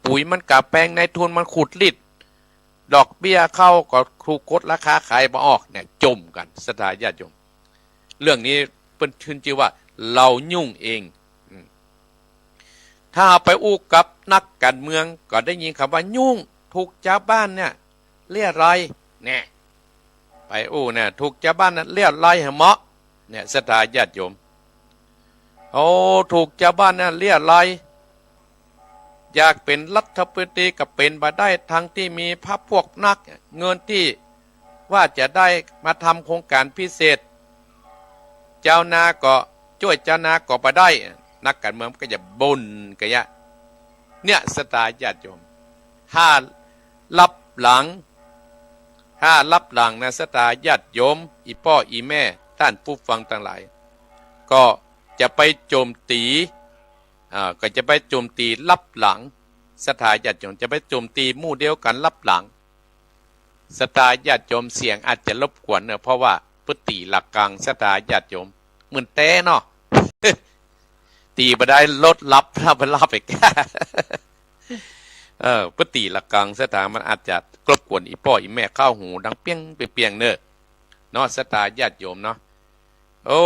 ปุ๋ยมันกะแพงในทุนมันขูดรีดดอกเบี้ยเข้าก็ถูกกดราคาขายบ่ออกเนี่ยจมกันศรัทธาญาติโยมเรื่องนี้เป็นชื่นชื่อว่าเรายุ่งเองถ้าไปอู้กับนักการเมืองก็ได้ยินคำว่ายุ่งถูกชาวบ้านเนี่ยเลี่ยไรเนี่ยไปอู้เนี่ยถูกชาวบ้านเนี่ยเลี่ยไรเหมาะเนี่ยศรัทธาญาติโยมโอ้ถูกชาวบ้านเนี่ยเลี่ยไรอยากเป็นรัฐมนตรีก็เป็นมาได้ทั้งที่มีพรรคพวกนักเงินที่ว่าจะได้มาทำโครงการพิเศษเจ้านาก็ช่วยเจ้านาก็ไปได้นักการเมืองก็จะบ่นกันเนี่ยศรัทธาญาติโยมถ้ารับหลังนะศรัทธาญาติโยมอีพ่ออีแม่ท่านผู้ฟังทั้งหลายก็จะไปโจมตีก็จะไปโจมตีลับหลังศรัทธาญาติโยมจะไปโจมตีหมู่เดียวกันลับหลังศรัทธาญาติโยมเสียงอาจจะรบกวนเนอะเพราะว่าพฤติหลักกลางศรัทธาญาติโยมเหมือนแต้เนาะ ตีไปได้ลดลับถ้าไปลับอีก พฤติหลักกลางศรัทธามันอาจจะกรบกวนอีพ่ออีแม่เข้าหูดังเปี้ยงเปียงเนอะเนาะศรัทธาญาติโยมเนาะโอ้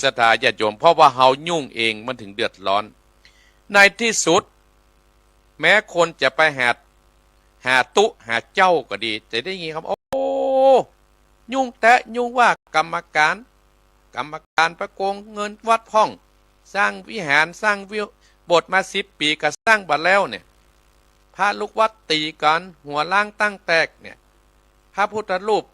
ศรัทธาญาติโยมเพราะว่าเฮายุ่งเองมันถึงเดือดร้อนในที่สุด แม้คนจะไปหาตุหาเจ้าก็ดีจะได้ยินครับโอ้ยุ่งแต่ยุ่งว่ากรรมการประโกงเงินวัดห้องสร้างวิหารสร้างวิวบทมา10 ปีก็สร้างบัดแล้วเนี่ยพระลูกวัดตีกันหัวล่างตั้งแตกเนี่ยพระพุทธรูป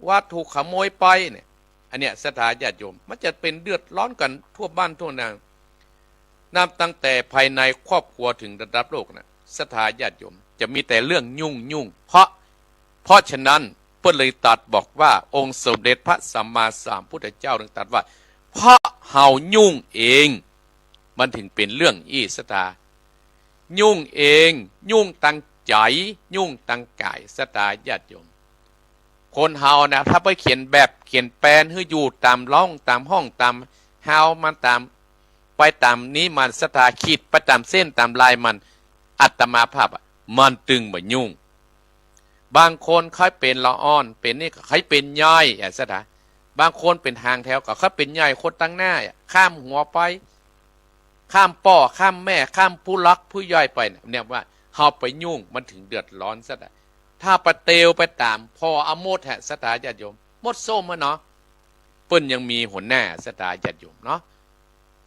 วัดถูกขโมยไปเนี่ยอันเนี้ยศรัทธาญาติโยมมันจะเป็นเดือดร้อนกันทั่วบ้านทั่วเมืองนับตั้งแต่ภายในครอบครัวถึงระดับโลกนะศรัทธาญาติโยมจะมีแต่เรื่องยุ่งเพราะฉะนั้นเพื่อเลยตัดบอกว่าองค์สมเด็จพระสัมมาสัมพุทธเจ้าถึงตัดว่าเพราะเฮายุ่งเองมันถึงเป็นเรื่องศรัทธายุ่งเองยุ่งตั้งใจยุ่งตั้งกายศรัทธาญาติโยมคนเฮานะถ้าไปเขียนแบบเขียนแปลนให้อยู่ตามร่องตามห้องตามเฮามันตามไปตามนี้มันศรัทธาขีดไปตามเส้นตามลายมันอัตมาภาพมันตึงบ่ยุ่งบางคนเขาเป็นละอ่อนเป็นนี่เขาเป็นย่อยศรัทธาบางคนเป็นทางแถวก็เขาเป็นย่อยคนตั้งหน้าข้ามหัวไปข้ามป่อข้ามแม่ข้ามผู้รักผู้ย่อยไปเนี่ยว่าเฮาไปยุ่งมันถึงเดือดร้อนซะได้ถ้าประเตวไปตามพออโมทะศรัทธาญาติโยมหมดโซ่มาเนาะเปิ้นยังมีหัวหน้าศรัทธาญาติโยมเนาะ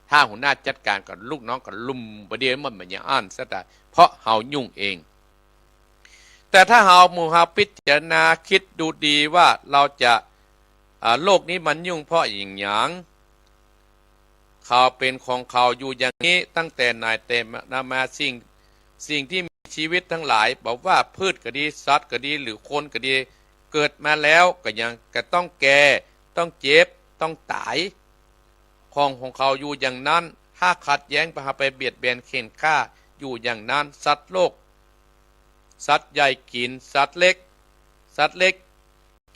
ถ้าหัวหน้าจัดการกับลูกน้องกับลุมประเดี๋ยวมันไม่ยังอ่านศรัทธาเพราะเฮายุ่งเองแต่ถ้าเฮาหมู่เฮาพิจารณาคิดดูดีว่าเราจะโลกนี้มันยุ่งเพราะอย่างหยังเขาเป็นของเขาอยู่อย่างนี้ตั้งแต่นายเต็มนามาสิ่งที่มีชีวิตทั้งหลายบอกว่าพืชก็ดีสัตว์ก็ดีหรือคนก็ดีเกิดมาแล้วก็ยังก็ต้องแก่ต้องเจ็บต้องตายของเขาอยู่อย่างนั้นถ้าขัดแย้งไปเบียดเบียนเข็นฆ่าอยู่อย่างนั้นสัตว์โลกสัตว์ใหญ่กินสัตว์เล็ก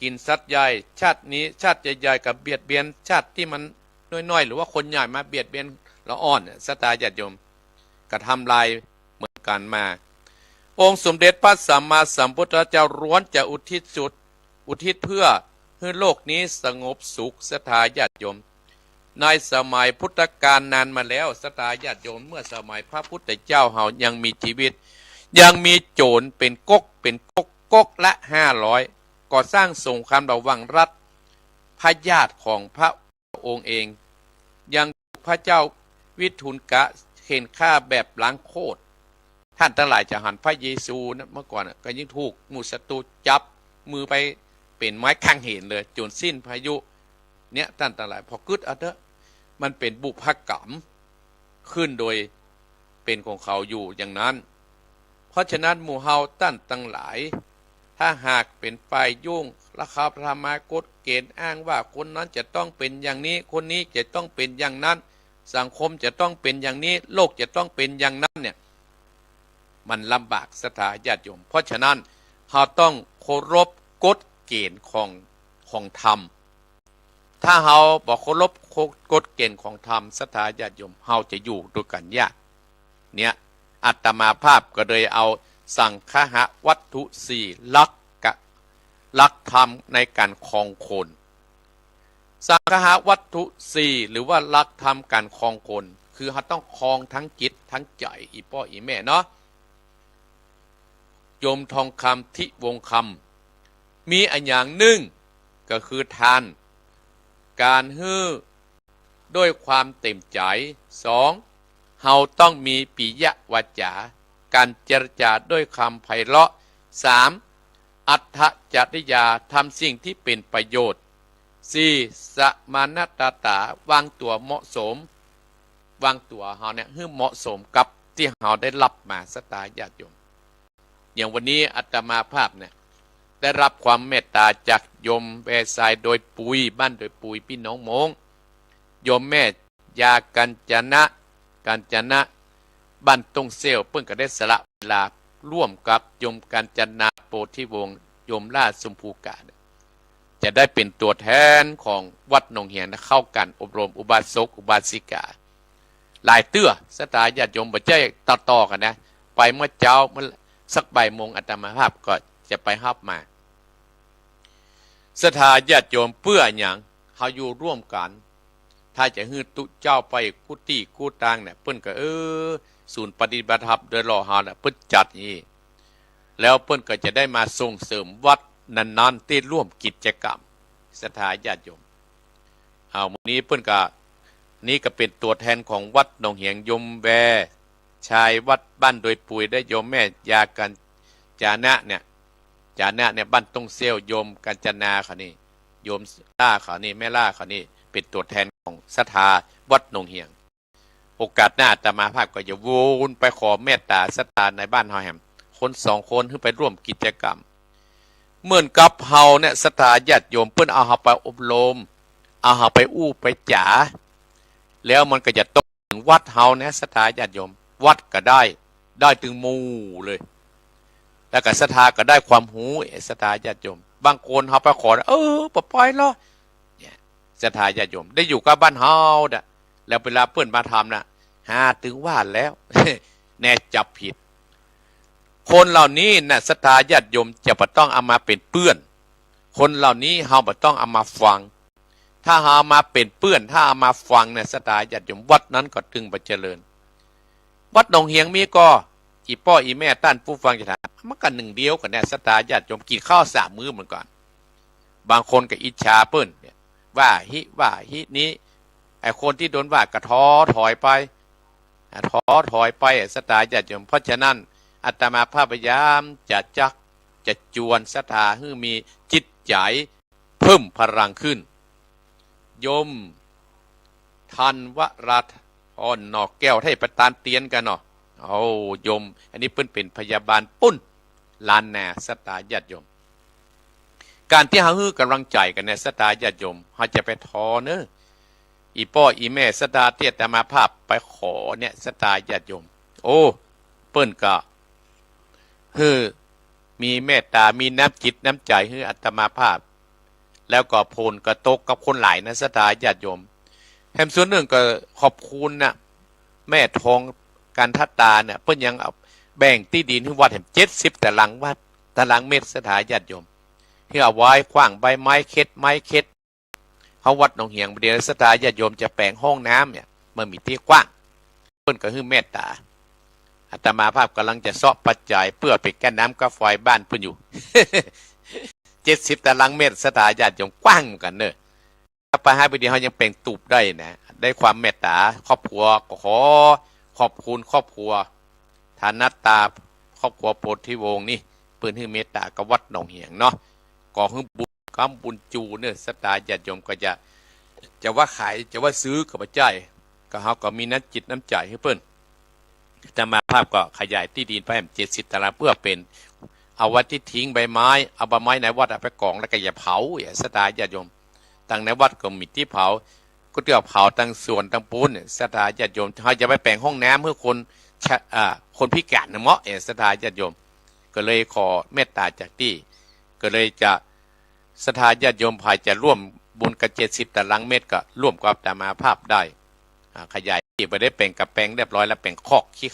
กินสัตว์ใหญ่ชาตินี้ชาติใหญ่ๆกับเบียดเบียนชาติที่มันน้อยๆหรือว่าคนใหญ่มาเบียดเบียนละอ่อนศรัทธาญาติโยมกระทำลายเหมือนกันมาองค์สมเด็จพระสัมมาสัมพุทธเจ้าร้วนจะอุทิศเพื่อให้โลกนี้สงบสุขศรัทธาญาติโยมในสมัยพุทธกาลนานมาแล้วศรัทธาญาติโยมเมื่อสมัยพระพุทธเจ้าเฮายังมีชีวิตยังมีโจรเป็นก๊กละ500ก่อสร้างสงครามระหว่างรัฐพระญาติของพระองค์เองยังพระเจ้าวิทุลกะเข็นฆ่าแบบล้างโคตรท่านทั้งหลายจะหันพระเยซูนะเมื่อก่อนก็ยิ่งถูกหมู่ศัตรูจับมือไปเป็นไม้ข้างเห็นเลยจนสิ้นพายุเนี่ยท่านทั้งหลายพอกึดเอาเถอะมันเป็นบุพกรรมขึ้นโดยเป็นของเขาอยู่อย่างนั้นเพราะฉะนั้นหมู่เฮาท่านทั้งหลายถ้าหากเป็นฝ่ายยุ่งและเขาพระมากฎเกณฑ์อ้างว่าคนนั้นจะต้องเป็นอย่างนี้คนนี้จะต้องเป็นอย่างนั้นสังคมจะต้องเป็นอย่างนี้โลกจะต้องเป็นอย่างนั้นเนี่ยมันลำบากศรัทธาญาติโยมเพราะฉะนั้นเราต้องเคารพกฎเกณฑ์ของธรรมถ้าเราบอกเคารพกฎเกณฑ์ของธรรมศรัทธาญาติโยมเราจะอยู่ด้วยกันยากเนี่ยอาตมาภาพก็เลยเอาสังฆะวัตถุ4ลักธรรมในการครองคนสังฆะวัตถุ4หรือว่าลักธรรมการครองคนคือเราต้องครองทั้งจิตทั้งใจอีพ่ออีแม่เนาะโยมทองคำทิวงคำมีอันอย่างหนึ่งก็คือทานการฮื้อด้วยความเต็มใจ2เฮาต้องมีปิยวาจาการเจรจาด้วยคำไพเราะ3อัตถจริยาทำสิ่งที่เป็นประโยชน์4สมานตาวางตัวเหมาะสมวางตัวเฮาเนี่ยให้เหมาะสมกับที่เฮาได้รับมาศรัทธาญาติโยมอย่างวันนี้อาตมาภาพเนี่ยได้รับความเมตตาจากโยมแวสายโดยปุยบ้านโดยปุยพี่น้องมงโยมแม่ยากัญจนะบ้านตงเซลเพิ่งก็ได้สละเวลาร่วมกับโยมกัญจนาโพธิวงศ์โยมราชสมภูกาจะได้เป็นตัวแทนของวัดหนองเหียนเข้ากันอบรมอุบาสกอุบาสิกาหลายเตื้อศรัทธาญาติโยมบ่ใจต่อกันนะไปเมื่อเช้าเมื่อสักบ่ายโมงอาตมาภาพก็จะไปฮับมาศรัทธาญาติโยมเพื่ออย่างเฮาอยู่ร่วมกันถ้าจะฮื้อตุเจ้าไปกุฏิกูตางเนี่ยเพิ่นก็ ศูนย์ปฏิบัติธรรมโดยรอหาเพิ่นจัดนี่แล้วเพิ่นก็จะได้มาส่งเสริมวัดนั้นๆที่ร่วมกิจกรรมศรัทธาญาติโยมมื้อนี้เพิ่นก็นี่ก็เป็นตัวแทนของวัดหนองเหียงยมแวชายวัดบ้านโดยปุยได้โยมแม่ยากันจานะเนี่ยบ้านตงเซี่ยวโยมกัญจนาเขานี่โยมล่าเขานี่แม่ล่าเขานี่เป็นตัวแทนของศรัทธาวัดหนองเหียงโอกาสหน้าอาตมาภาพก็จะวนไปขอเมตตาศรัทธาในบ้านเฮาแฮมคน2 คนขึ้นไปร่วมกิจกรรมเหมือนกับเฮาเนี่ยศรัทธาญาติโยมเพิ่นเอาเฮาไปอบรมเอาเฮาไปอู้ไปจ๋าแล้วมันก็จะตกถึงวัดเฮาเนี่ยศรัทธาญาติโยมวัดก็ได้ถึงหมู่เลยแล้วก็ศรัทธาก็ได้ความหูศรัทธาญาติโยมบางคนเฮาไปขอบ่ปล่อยหรอเนี่ยศรัทธาญาติโยมได้อยู่กับบ้านเฮาน่ะแล้วเวลาเพิ่นมาทำน่ะหาถึงว่าแล้ว แน่จับผิดคนเหล่านี้น่ะศรัทธาญาติโยมจะบ่ต้องเอามาเป็นเปื้อนคนเหล่านี้เฮาบ่ต้องเอามาฟังถ้าหามาเป็นเปื้อนถ้าเอามาฟังเนี่ยศรัทธาญาติโยมวัดนั้นก็ถึงบ่เจริญวัดหนองเหียงมีก็อีพ่ออีแม่ต้านผู้ฟังจะถามมันก็หนึ่งเดียวกันแน่ศรัทธาญาติโยมกินข้าว3 มื้อเหมือนกันบางคนก็อิจฉาเปิ้นว่าฮินี้ไอ้คนที่โดนว่ากระท้อถอยไปศรัทธาญาติโยมเพราะฉะนั้นอาตมาภาพพยายามจะจวนศรัทธาให้มีจิตใจเพิ่มพลังขึ้นโยมทันวราธรนอกแก้วให้ประตานเตียนกันเนาะโยมอันนี้เพิ่นเป็นพยาบาลปุ้นลานแน่ศรัทธาญาติโยมการที่เฮาฮื้อกำลังใจกันในศรัทธาญาติโยมเฮาจะไปท้อเนอะอีพ่ออีแม่ศรัทธาเตี้ยแต่มาภาพไปขอเนี่ยศรัทธาญาติโยมเปิ้นก็มีเมตตามีน้ำจิตน้ำใจให้อาตมาภาพแล้วก็โพลกระตกกับคนหลายนะศรัทธาญาติโยมแถมส่วนหนึ่งก็ขอบคุณนะแม่ทองการทัตตาเนี่ยเพิ่นยังแบ่งที่ดินให้วัดแห่ง70 ตารางเมตรศรัทธาญาติโยมที่เอาไว้ขว้างใบไม้เค็ดเฮาวัดหนองเหียงเดี๋ยวศรัทธาญาติโยมจะแปลงห้องน้ำเนี่ยมันมีที่กว้างเพิ่นก็ให้เมตตาอาตมาภาพกำลังจะเซาะปัจจัยเพื่อไปแก้น้ำกาแฟบ้านเพิ่นอยู่ 70 ตารางเมตรศรัทธาญาติโยมกว้างเหมือนกันเนอะถ้าไปให้ไปเดียวเฮายังแปลงตูบได้นะได้ความเมตตาครอบครัวก็ขอขอบคุณครอบครัวฐานัตตาครอบครัวโพธิวงศ์นี่เพิ่นให้เมตตากับวัดหนองเหียงเนาะก็ให้บุญกรรมบุญจูเนี่ยศรัทธาญาติโยมก็จะว่าขายจะว่าซื้อก็บ่จ่ายก็เฮาก็มีน้ำจิตน้ำใจให้เพิ่นแต่มาภาพก็ขยายที่ดินไป70 ตารางเพื่อเป็นเอาไว้ที่ทิ้งใบไม้เอาใบไม้ในวัดเอาไปกองแล้วก็อย่าเผาศรัทธาญาติโยมตั้งในวัดก็มีที่เผาก็เที่ยวเผาตั้งส่วนตั้งปูนศรัทธาญาติโยมเขาจะไปแปลงห้องน้ำเพื่อคนพิการเหมาะศรัทธาญาติโยมก็เลยขอเมตตาจากที่ก็เลยจะศรัทธาญาติโยมภายจะร่วมบุญกับ70 ตารางเมตรก็ร่วมกับอาตมาภาพได้ขยายที่ไปได้แปลงกับแปลงเรียบร้อยแล้วแปลงคอกขี้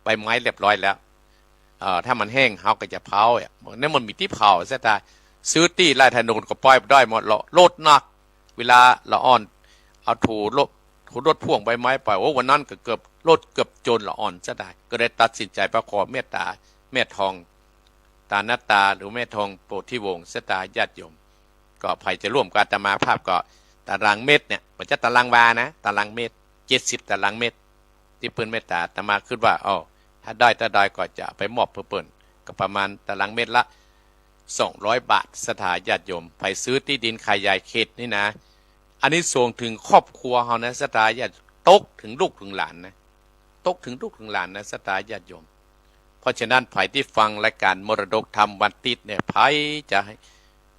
ใบไม้เรียบร้อยแล้วถ้ามันแห้งเฮาก็จะเผาเนี่ยมันมีที่เผาศรัทธาซื้อที่ไร่ถนนก็ปล่อยได้หมดโลดนักเวลาละอ่อนเอาถูรถพ่วงใบไม้ไปวันนั้นก็เกือบจนละอ่อนซะได้ก็ได้ตัดสินใจประขอเมตตาแม่ทองตานัตตาหรือแม่ทองโพธิวงศ์ศรัทธาญาติโยมก็ภัยจะร่วมกับอาตมาภาพก็ตารางเมตรเนี่ยมันจะตารางวานะตารางเมตร70 ตารางเมตรที่เพิ่นเมตตาอาตมาคิดว่าถ้าได้ก็จะไปมอบเพิ่นก็ประมาณตารางเมตรละ200 บาทศรัทธาญาติโยมไปซื้อที่ดินขยายเขตนี่นะอันนี้ส่งถึงครอบครัวเฮานะศรัทธาญาติตกถึงลูกถึงหลานนะตกถึงลูกถึงหลานนะศรัทธาญาติโยมเพราะฉะนั้นไผที่ฟังรายการมรดกธรรมวันติดเนี่ยไผจะ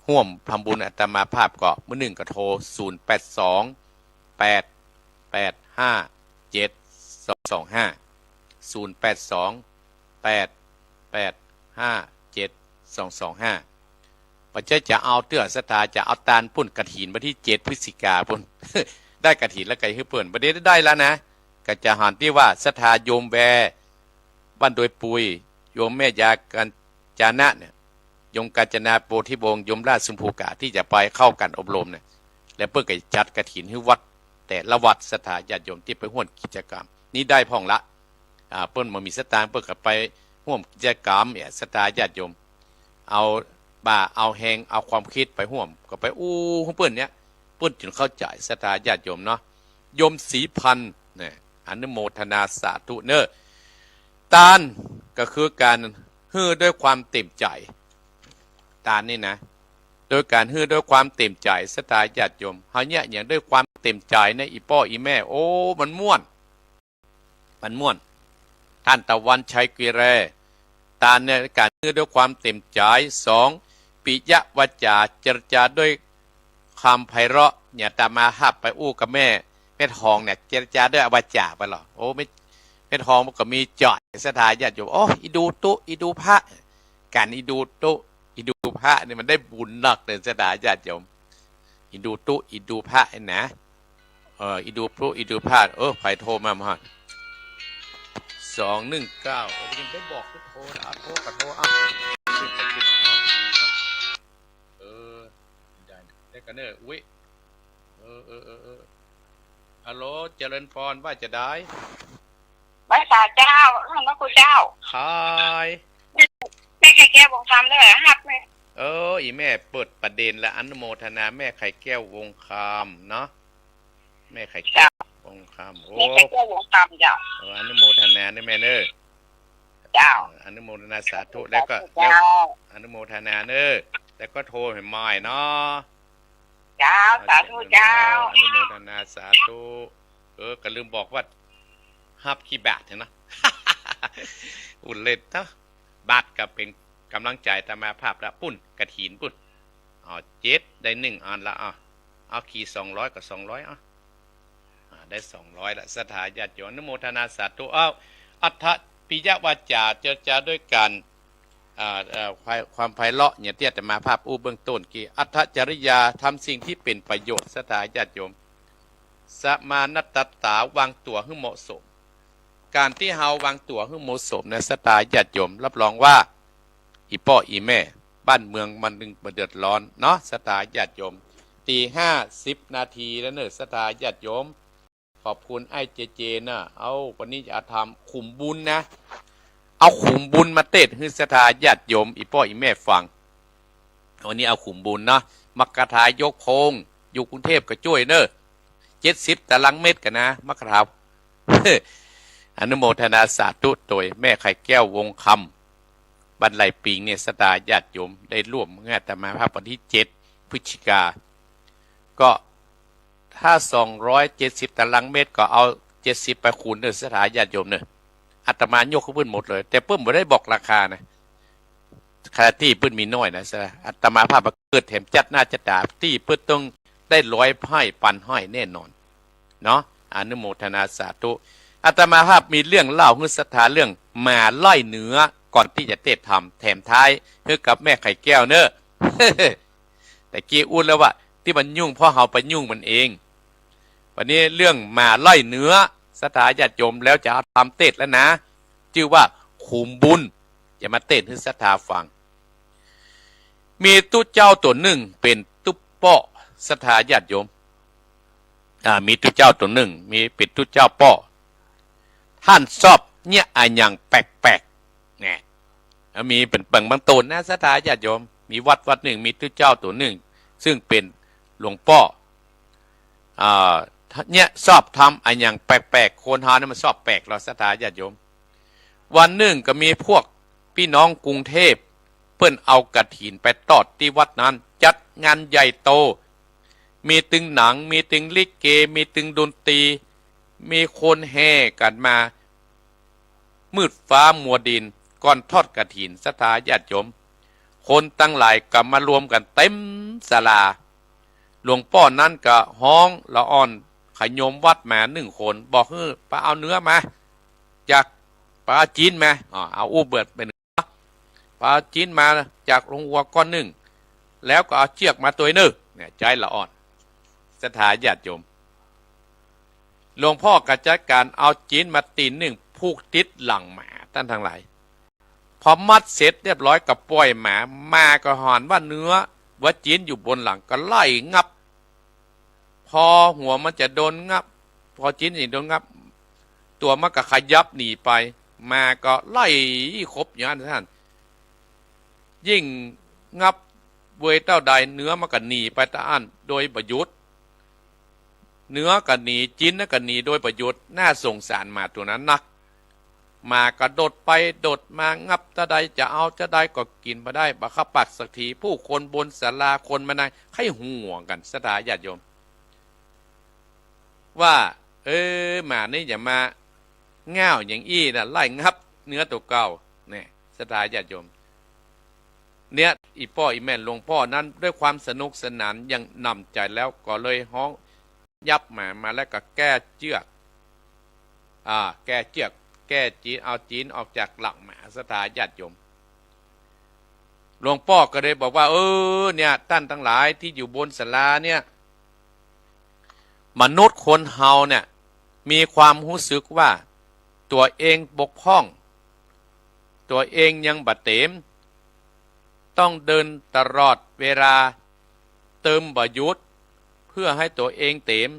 ร่วมทำบุญอาตมาภาพก็มื้อ1ก็โทร082 885 7225 082 885 7225ปัจจัยจะเอาเตื้อศรัทธาจะเอาตาลพุ่นกฐินมาที่7 พฤศจิกาพุ่น ได้กฐินแล้วก็ให้เพิ่นบ่ได้แล้วนะก็จะหันที่ว่าศรัทธาโยมแวบ้านโดยปุยโยมแม่ยากันจานะเนี่ยโยมกาญจนาโพธิวงศ์โยมราชสุมภูกาที่จะไปเข้ากันอบรมเนี่ยแล้วเพิ่นก็จัดกฐินให้วัดแต่ละวัดศรัทธาญาติโยมที่ไปร่วมกิจกรรมนี้ได้พ่องละ เปิ้นบ่มีสตางค์เปิ้นก็ไปร่วมกิจกรรมเนี่ยศรัทธาญาติโยมเอาเอาแหงเอาความคิดไปร่วมก็ไปของเปิ้นเนี่ยเปิ้นจึงเข้าใจศรัทธาญาติโยมเนาะโยมศรีพันธ์เนี่ยอนุโมทนาสาธุเนอตานก็คือการฮื้อด้วยความเต็มใจตานนี่นะโดยการฮื้อด้วยความเต็มใจศรัทธาญาติโยมเฮาเนี่ยอย่างด้วยความเต็มใจในอีพ่ออีแม่โอ้มันม่วนท่านตะวันชัยกีแรตานในการฮื้อด้วยความเต็มใจ2ปิยวาจาเจรจาด้วยคำไพเราะเนี่ยตามาหับไปกับแม่ทองเนี่ยเจรจาด้วยวาจาไปหรอโอ้ไม่แม่ทองมันก็มีจ่อยศรัทธาญาติโยมโอ้อีดูตุอีดูพระการอีดูตุอีดูพระเนี่ยมันได้บุญนักเลยศรัทธาญาติโยมอีดูตุอีดูพระนะอีดูพระอีดูพระใครโทรมาฮะ219ยังได้บอกทุกโทรนะโทรกับโทรได้กันเนอะอุ้ยฮัลโหลเจริญพรว่าจะได้
พระสาเจ้าท่านพระคุณเจ้า
หาย
แม่ไข่แก้ววงคำเลยฮับแม่
อีแม่เปิดประเด็นและอนุโมทนาแม่ไข่แก้ววงคำเนาะแม่ไข่แก้ววงคำ
แม่ไข่แก้ววงคำเจ้า
อนุโมทนาด้วยแม่เนอ
เจ้า
อนุโมทนาสาธุแล้วก็อนุโมทนาเนอแล้วก็โทรให้มายเนาะ
เจ้าสาธุเจ้า
อนุโมทนาสาธุก็ลืมบอกว่าฮับขี้บาทนะอุ่นเล่นนะบาทก็เป็นกำลังใจตามมาภาพละปุ่นกระถินปุ่น7ได้1อันละเอาขี่200กับ200ได้200ละศรัทธาญาติโยมอนุโมทนาสาธุอัฏฐปิยวาจาเจรจาด้วยกันความไพเราะเนี่ยที่จะมาภาพเบื้องต้นกี่อัฏฐจริยาทำสิ่งที่เป็นประโยชน์ศรัทธาญาติโยมสมานัตตาวางตัวให้เหมาะสมการที่เฮาวางตัวให้เหมาะสมในศรัทธาญาติโยมรับรองว่าอีพ่ออีแม่บ้านเมืองมันดึงมาเดือดร้อนเนาะศรัทธาญาติโยม5:10 นาทีแล้วเนอะศรัทธาญาติโยมขอบคุณไอ้เจนะวันนี้จะทำขุมบุญนะเอาขุมบุญมาเต้นให้ศรัทธาญาติโยมอีพ่ออีแม่ฟังวันนี้เอาขุมบุญเนาะมักกะทายกพงอยู่กรุงเทพก็ช่วยเนอะ70 ตารางเมตรกันนะมักกะทาอนุโมทนาสาธุโดยแม่ไข่แก้ววงคำบรรลัยปิงเนี่ยศรัทธาญาติโยมได้ร่วมงานแต่มาภาพวันที่7 พฤศจิกาก็ถ้า270 ตารางเมตรก็เอา70ไปคูณเนอะศรัทธาญาติโยมเนอะอาตมายกขึ้นเพิ่นหมดเลยแต่เพิ่นบ่ได้บอกราคานะค่าที่เพิ่นมีน้อยนะซะอาตมาภาพเกิดแถมจัดหน้าจัดตาที่เพิ่นต้องได้100ให้ปันให้แน่นอนเนาะอนุโมทนาสาธุอาตมาภาพมีเรื่องเล่าให้ศรัทธาเรื่องมาไล่เหนือก่อนที่จะเทศธรรมแถมท้ายเพื่อกับแม่ไข่แก้วเนอะ แต่กี้อุ่นแล้วว่าที่มันยุ่งเพราะเฮาไปยุ่งมันเองวันนี้เรื่องมาไล่เหนือศรัทธาญาติโยมแล้วจะทำเทศแล้วนะชื่อว่าขุมบุญจะมาเทศให้ศรัทธาฟังมีตุ๊เจ้าตัวหนึ่งเป็นตุ๊ป้อศรัทธาญาติโยมมีตุ๊เจ้าตัวหนึ่งมีเป็ดตุ๊เจ้าป้อท่านชอบเนี่ยอย่างแปลกๆเนี่ยมีเป็นเปิงบางตนนะศรัทธาญาติโยมมีวัดหนึ่งมีตุ๊เจ้าตัวหนึ่งซึ่งเป็นหลวงป้อเนี่ยชอบทำอย่างแปลกๆคนหาเนี่ยมันชอบแปลกเราศรัทธาญาติโยมวันหนึ่งก็มีพวกพี่น้องกรุงเทพเพิ่นเอากฐินไปทอดที่วัดนั้นจัดงานใหญ่โตมีตึงหนังมีตึงลิเกมีตึงดนตรีมีคนแห่กันมามืดฟ้ามัวดินก่อนทอดกฐินศรัทธาญาติโยมคนตั้งหลายก็มารวมกันเต็มศาลาหลวงพ่อนั้นก็ฮ้องละอ่อนขยมวัดมา1 คนบอกไปเอาเนื้อมาจากปลาจีนมาเอาเบิดเป็นปลาจีนมาจากโรงวัวก้อน1แล้วก็เอาเชือกมาตัว1เนี่ยใจละอ่อนศรัทธาญาติโยมหลวงพ่อก็จัดการเอาจีนมาตี1ผูกติดหลังหมาท่านทั้งหลายพอมัดเสร็จเรียบร้อยกับปล่อยหมาก็หอนว่าเนื้อว่าจีนอยู่บนหลังก็ไล่งับพอหัวมันจะโดนงับพอจีนโดนงับ ตัวมันก็ขยับหนีไปมาก็ไล่ครบอย่างนั้นท่านยิ่งงับเวยเต้าใดเนื้อมันก็หนีไปตะอันโดยประยุทธ์เนื้อก็หนีจิ้นก็หนีโดยประยุทธ์น่าสงสารมาตัวนั้นนักมากระโดดไปโดดมางับตะใดจะเอาจะได้ก็กินมาได้บักปัดสักทีผู้คนบนศาลาคนมานั่งให้ห่วงกันสถาญาติโยมว่ามานี่อย่ามาง่าวอย่างอี้นะไล่งับเนื้อตัวเก่าเนี่ยสถาญาติโยมเนี่ยอีพ่ออีแม่หลวงพ่อนั้นด้วยความสนุกสนานยังนำใจแล้วก็เลยฮ้องยับมาแล้วก็แก้เชือกแก้เชือกแก้จีนเอาจีนออกจากหลักหมาสถาญาติโยมหลวงพ่อก็เลยบอกว่าเนี่ยท่านทั้งหลายที่อยู่บนศาลาเนี่ยมนุษย์คนเฮาเนี่ยมีความรู้สึกว่าตัวเองบกพร่องตัวเองยังบะเต็มต้องเดินตลอดเวลาเติมประยุทธ์เพื่อให้ตัวเองเต็ม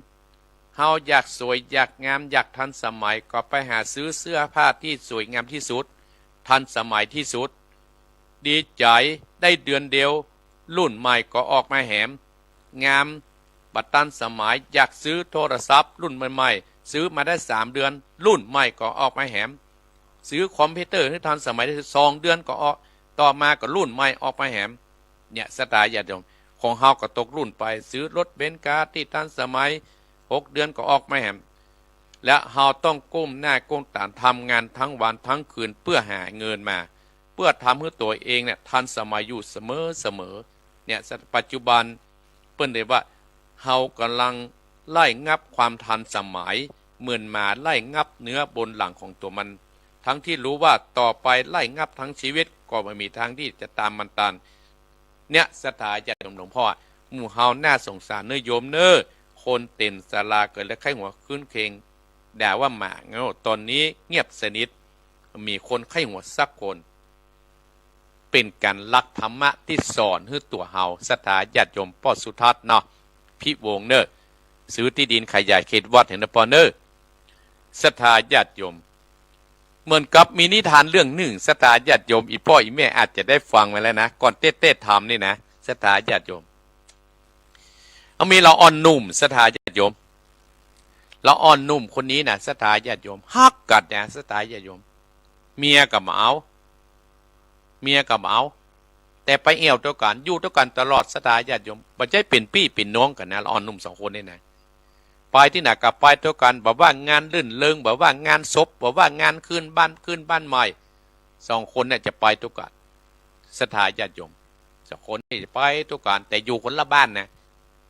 เฮาอยากสวยอยากงามอยากทันสมัยก็ไปหาซื้อเสื้อผ้าที่สวยงามที่สุดทันสมัยที่สุดดีใจได้เดือนเดียวรุ่นใหม่ก็ออกมาแหมงามบัดทันสมัยอยากซื้อโทรศัพท์รุ่นใหม่ๆซื้อมาได้3 เดือนรุ่นใหม่ก็ออกมาแหมซื้อคอมพิวเตอร์ที่ทันสมัยได้2 เดือนก็ออกต่อมาก็รุ่นใหม่ออกมาแหมเนี่ยสไตล์ญาติโยมของเฮาก็ตกรุ่นไปซื้อรถเบนซ์คาร์ที่ทันสมัย6 เดือนก็ออกมาแหมและเฮาต้องก้มหน้าก้มตาทำงานทั้งวันทั้งคืนเพื่อหาเงินมาเพื่อทำให้ตัวเองเนี่ยทันสมัยอยู่เสมอเนี่ยปัจจุบันเปิ้นได้ว่าเฮากำลังไล่งับความทันสมัยเหมือนมาไล่งับเนื้อบนหลังของตัวมันทั้งที่รู้ว่าต่อไปไล่งับทั้งชีวิตก็ไม่มีทางที่จะตามมันตันเนี่ยสถาญาติหลวงพ่อหมู่เฮาน่าสงสารเนื้อโยมเน้อคนเต็นศาลาเกิดและไข้หัวขึ้นเคงด่าว่าหมาเงาตอนนี้เงียบสนิทมีคนไข้หัวสักคนเป็นการลักธรรมะที่สอนให้ตัวเฮาสถาญาติโยมป้อสุทัศน์เนาะพิวงเน้อซื้อที่ดินขยายเขตวัดเห็นนะปอเน้อสถาญาติโยมเหมือนกับมีนิทานเรื่องหนึ่งสถาญาติโยมอีพ่ออีแม่อาจจะได้ฟังมาแล้วนะก่อนเต้ทำนี่นะสถาญาติโยมมีเราอ่อนนุ่มสถาญาติโยมเราอ่อนนุ่มคนนี้นะสถาญาติโยมฮักกัดนะสถาญาติโยมเมียกับเอาแต่ไปเอวตัวกันอยู่ตัวกันตลอดสถาญาติโยมบ่ใช่เป็นพี่เป็นน้องกันนะเราอ่อนนุ่ม2 คนนี่นะไปที่ไหนกับไปตัวกันบอกว่างานลื่นเริงบอกว่างานศพบอกว่างานขึ้นบ้านใหม่2 คนเนี่ยจะไปตัวกันสถาญาติโยม2 คนนี่จะไปตัวกันแต่อยู่คนละบ้านนะ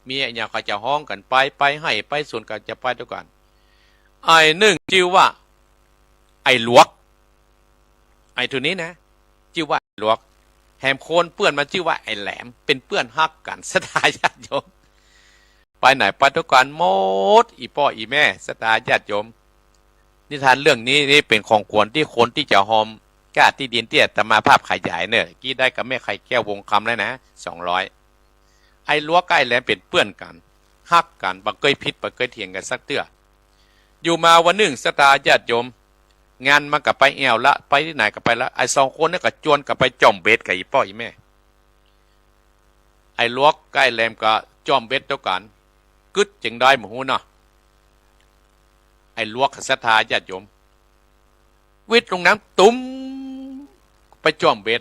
มีอย่างเขาจะห้องกันไปให้ไปส่วนกันจะไปตัวกันไอ้หนึ่งชื่อว่าไอ้หลวกไอ้ตัวนี้นะชื่อว่าหลวกแหมโคนเปื้อนมาชื่อว่าไอ้แหลมเป็นเปื้อนฮักกันสถาญาติโยมไปไหนไปทุกการหมดอีพ่ออีแม่สถาญาติโยมนิทานเรื่องนี้นี่เป็นของควรที่คนที่จะหอมกล้าที่ดินเตี้ยแต่มาภาพขยายเนี่ยกี้ได้กับแม่ไข่แก้ววงคำแล้วนะ200ไอ้ลัวใกล้แหลมเป็นเพื่อนกันฮักกันบักเกยพิษบักเกยเถียงกันสักเตื้ออยู่มาวันหนึ่งสถาญาติโยมงานมันกับไปแอวละไปที่ไหนกับไปละไอ้2 คนนี่ก็จวนกับไปจอมเบ็ดกับอีพ่ออีแม่ไอ้ลัวใกล้แหลมก็จอมเบ็ดตัวกันกึดจึงได้หมูเนาะไอ้ลวกศรัทธาญาติโยมวิทย์ลงน้ำตุ้มไปจ้อมเบ็ด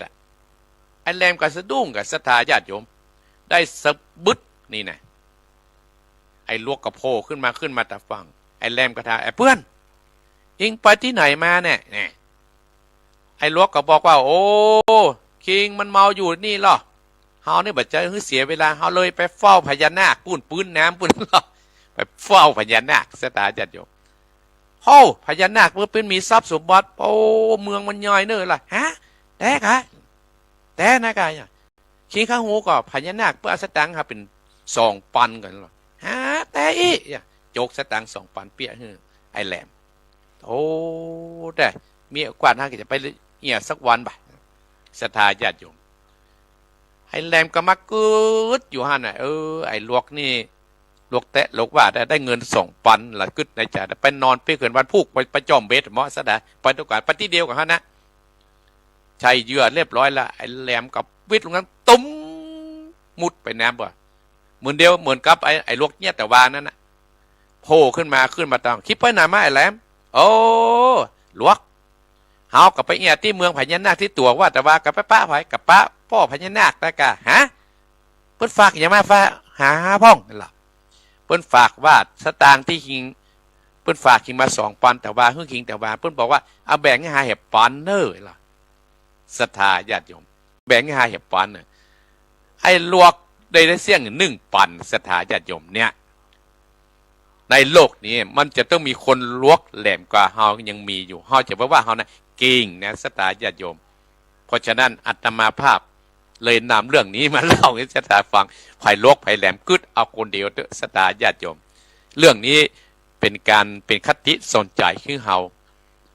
ไอ้แรมกับสะดุ้งกับศรัทธาญาติโยมได้สะบึดนี่นะไอ้ลวกกับโผล่ขึ้นมาแต่ฟังไอ้แรมก็ถามไอ้เพื่อนอิงไปที่ไหนมาเนี่ยไอ้ลวกก็บอกว่าโอ้คิงมันเมาอยู่นี่หรอเฮาเนี่ยบัดใจเสียเวลาเฮาเลยไปเฝ้าพญานาคปืนน้ำหรอไปเฝ้าพญานาคสตาญาติโยมโอ้พญานาคเมื่อเป็นมีทรัพย์สมบัติโอ้เมืองมันย่อยเน้อล่ะฮะแต่กะแต่นะกะคิงข้าหูก็พญานาคเพื่อสตังค์ครับเป็น2 ปันกันหรอฮะแต่อีโจกสตังค์2 ปันเปี้ยไอ้แหลมโอ้ได้มีกว่าทางจะไปเหี่ยสักวันบ่ศรัทธาญาติโยมไอ้แหลมก็มาเกิดอยู่ฮะน่ะไอ้ลวกนี่ ลวกแตะลวกว่าได้เงิน2,000ละกึดในใจไปนอนไปเกินวันพูกไปจอมเบ็ดเหมาะซะได้ไปตุกการปฏิเดียวกับเขานะใช้เหยื่อเรียบร้อยละไอ้แหลมกับวิทย์ลงนั้นตุ้มมุดไปน้ำบ่เหมือนเดียวเหมือนกับไอ้ลวกเนี่ยแต่วางนั่นนะโผล่ขึ้นมาตามคิดไปหนามาไอ้แหลมโอ้ลวกเฮากับไปเอียที่เมืองพญานาคที่ตัวว่าแต่ว่ากับป้าไผกับป้าพ่อพญานาคแต่กะฮะเพิ่นฝากอย่ามาฝากหาพ่องนั่นล่ะเพิ่นฝากว่าสตางค์ที่หิงเพิ่นฝากหิงมา2,000แต่ว่าเพิ่งหิงแต่ว่าเพิ่นบอกว่าเอาแบ่งให้หาเห็บปันเน้อล่ะศรัทธาญาติโยมแบ่งให้หาเห็บปันน่ะไอ้ลวกได้เสี่ยง1,000ศรัทธาญาติโยมเนี่ยในโลกนี้มันจะต้องมีคนลวกแหลมกว่าเฮายังมีอยู่เฮาจะว่าเฮานะเก่งนะศรัทธาญาติโยมเพราะฉะนั้นอาตมาภาพเลยนำเรื่องนี้มาเล่าให้ศรัทธาฟังไผ่ลวกไผ่แหลมกึดเอาคนเดียวเด้อศรัทธาญาติโยมเรื่องนี้เป็นคติสนใจคือเฮ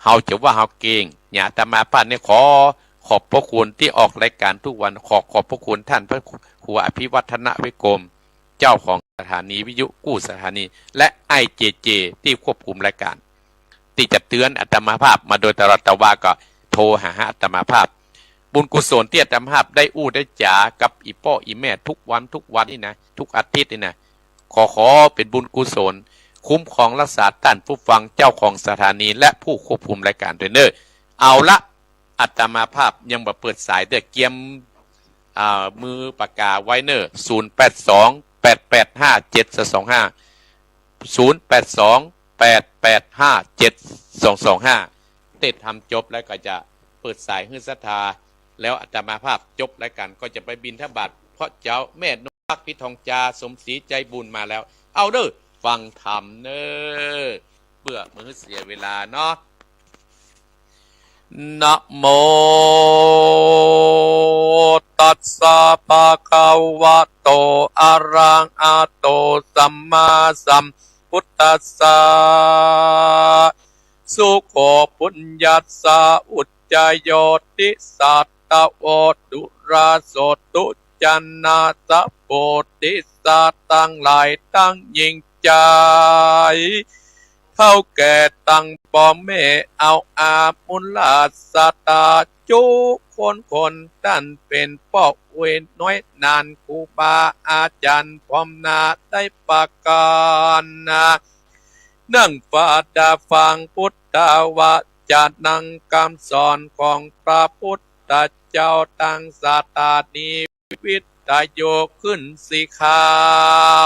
าจะว่าเฮาเก่งเนี่ยอาตมาภาพเนี่ยขอบพระคุณที่ออกรายการทุกวันขอบพระคุณท่านพระครูอภิวัฒนวิกรมเจ้าของสถานีวิทยุกู้สถานีและIJJที่ควบคุมรายการที่จะเตือนอาตมาภาพมาโดยตลอดแต่ว่าก็โทรหาอาตมาภาพบุญกุศลที่อาตมาภาพได้ได้จ๋ากับอีพ่ออีแม่ทุกวันนี่นะทุกอาทิตย์นี่นะขอเป็นบุญกุศลคุ้มครองรักษาท่านผู้ฟังเจ้าของสถานีและผู้ควบคุมรายการด้วยเนอเอาละอาตมาภาพยังบ่เปิดสายเด้อเกียมมือปากกาไว้เนอ0828857225 เต็ดทำจบแล้วก็จะเปิดสายให้ศรัทธาแล้วอาตมาภาพจบรายการก็จะไปบิณฑบาตเพราะเจ้าแม่นกพิทองจาสมศรีใจบุญมาแล้วเอาเด้อฟังธรรมเนอเบื่อมือเสียเวลาเนาะนะโมตัสสะภะคะวะโตอะระหะโตสัมมาสัมพุทธัสสะสุโขปุญญัสสะอุจจโยติสัตตะโอดุราโสตุจันนาสะโพธิสัตว์ตั้งหลายตั้งยิ่งใจเท่าแก่ตั้งป่อแม่เอาอามุลาสตาจุคนท่านเป็นพ่อเวนน้อยนานครูบาอาจารย์พร้อมนาได้ประการนะนั่งฟาดาฟังพุทธวจานังคำสอนของพระพุทธเจ้าตั้งสตานีวิทยโยขึ้นสีขา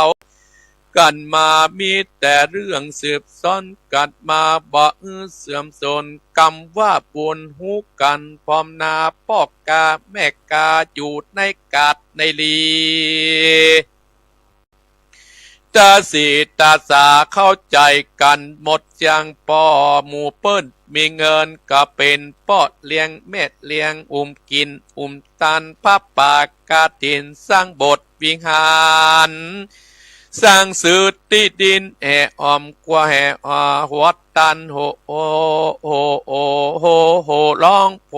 วกันมามีแต่เรื่องสืบซ้อนกันมาบ่เสื่อมสนกำว่าบุญหูกันพร้อมนาพ่อกาแม่กาอยู่ในกาดในลีตาสีตาสาเข้าใจกันหมดยังป่อหมู่เปิ้นมีเงินก็เป็นป้อเลี้ยงเม็ดเลี้ยงกินตันพระปากกาตินสร้างบทวิหารสร้างสื่อที่ดินแห่อมกว่าแห่หัวตันโหร้องโพ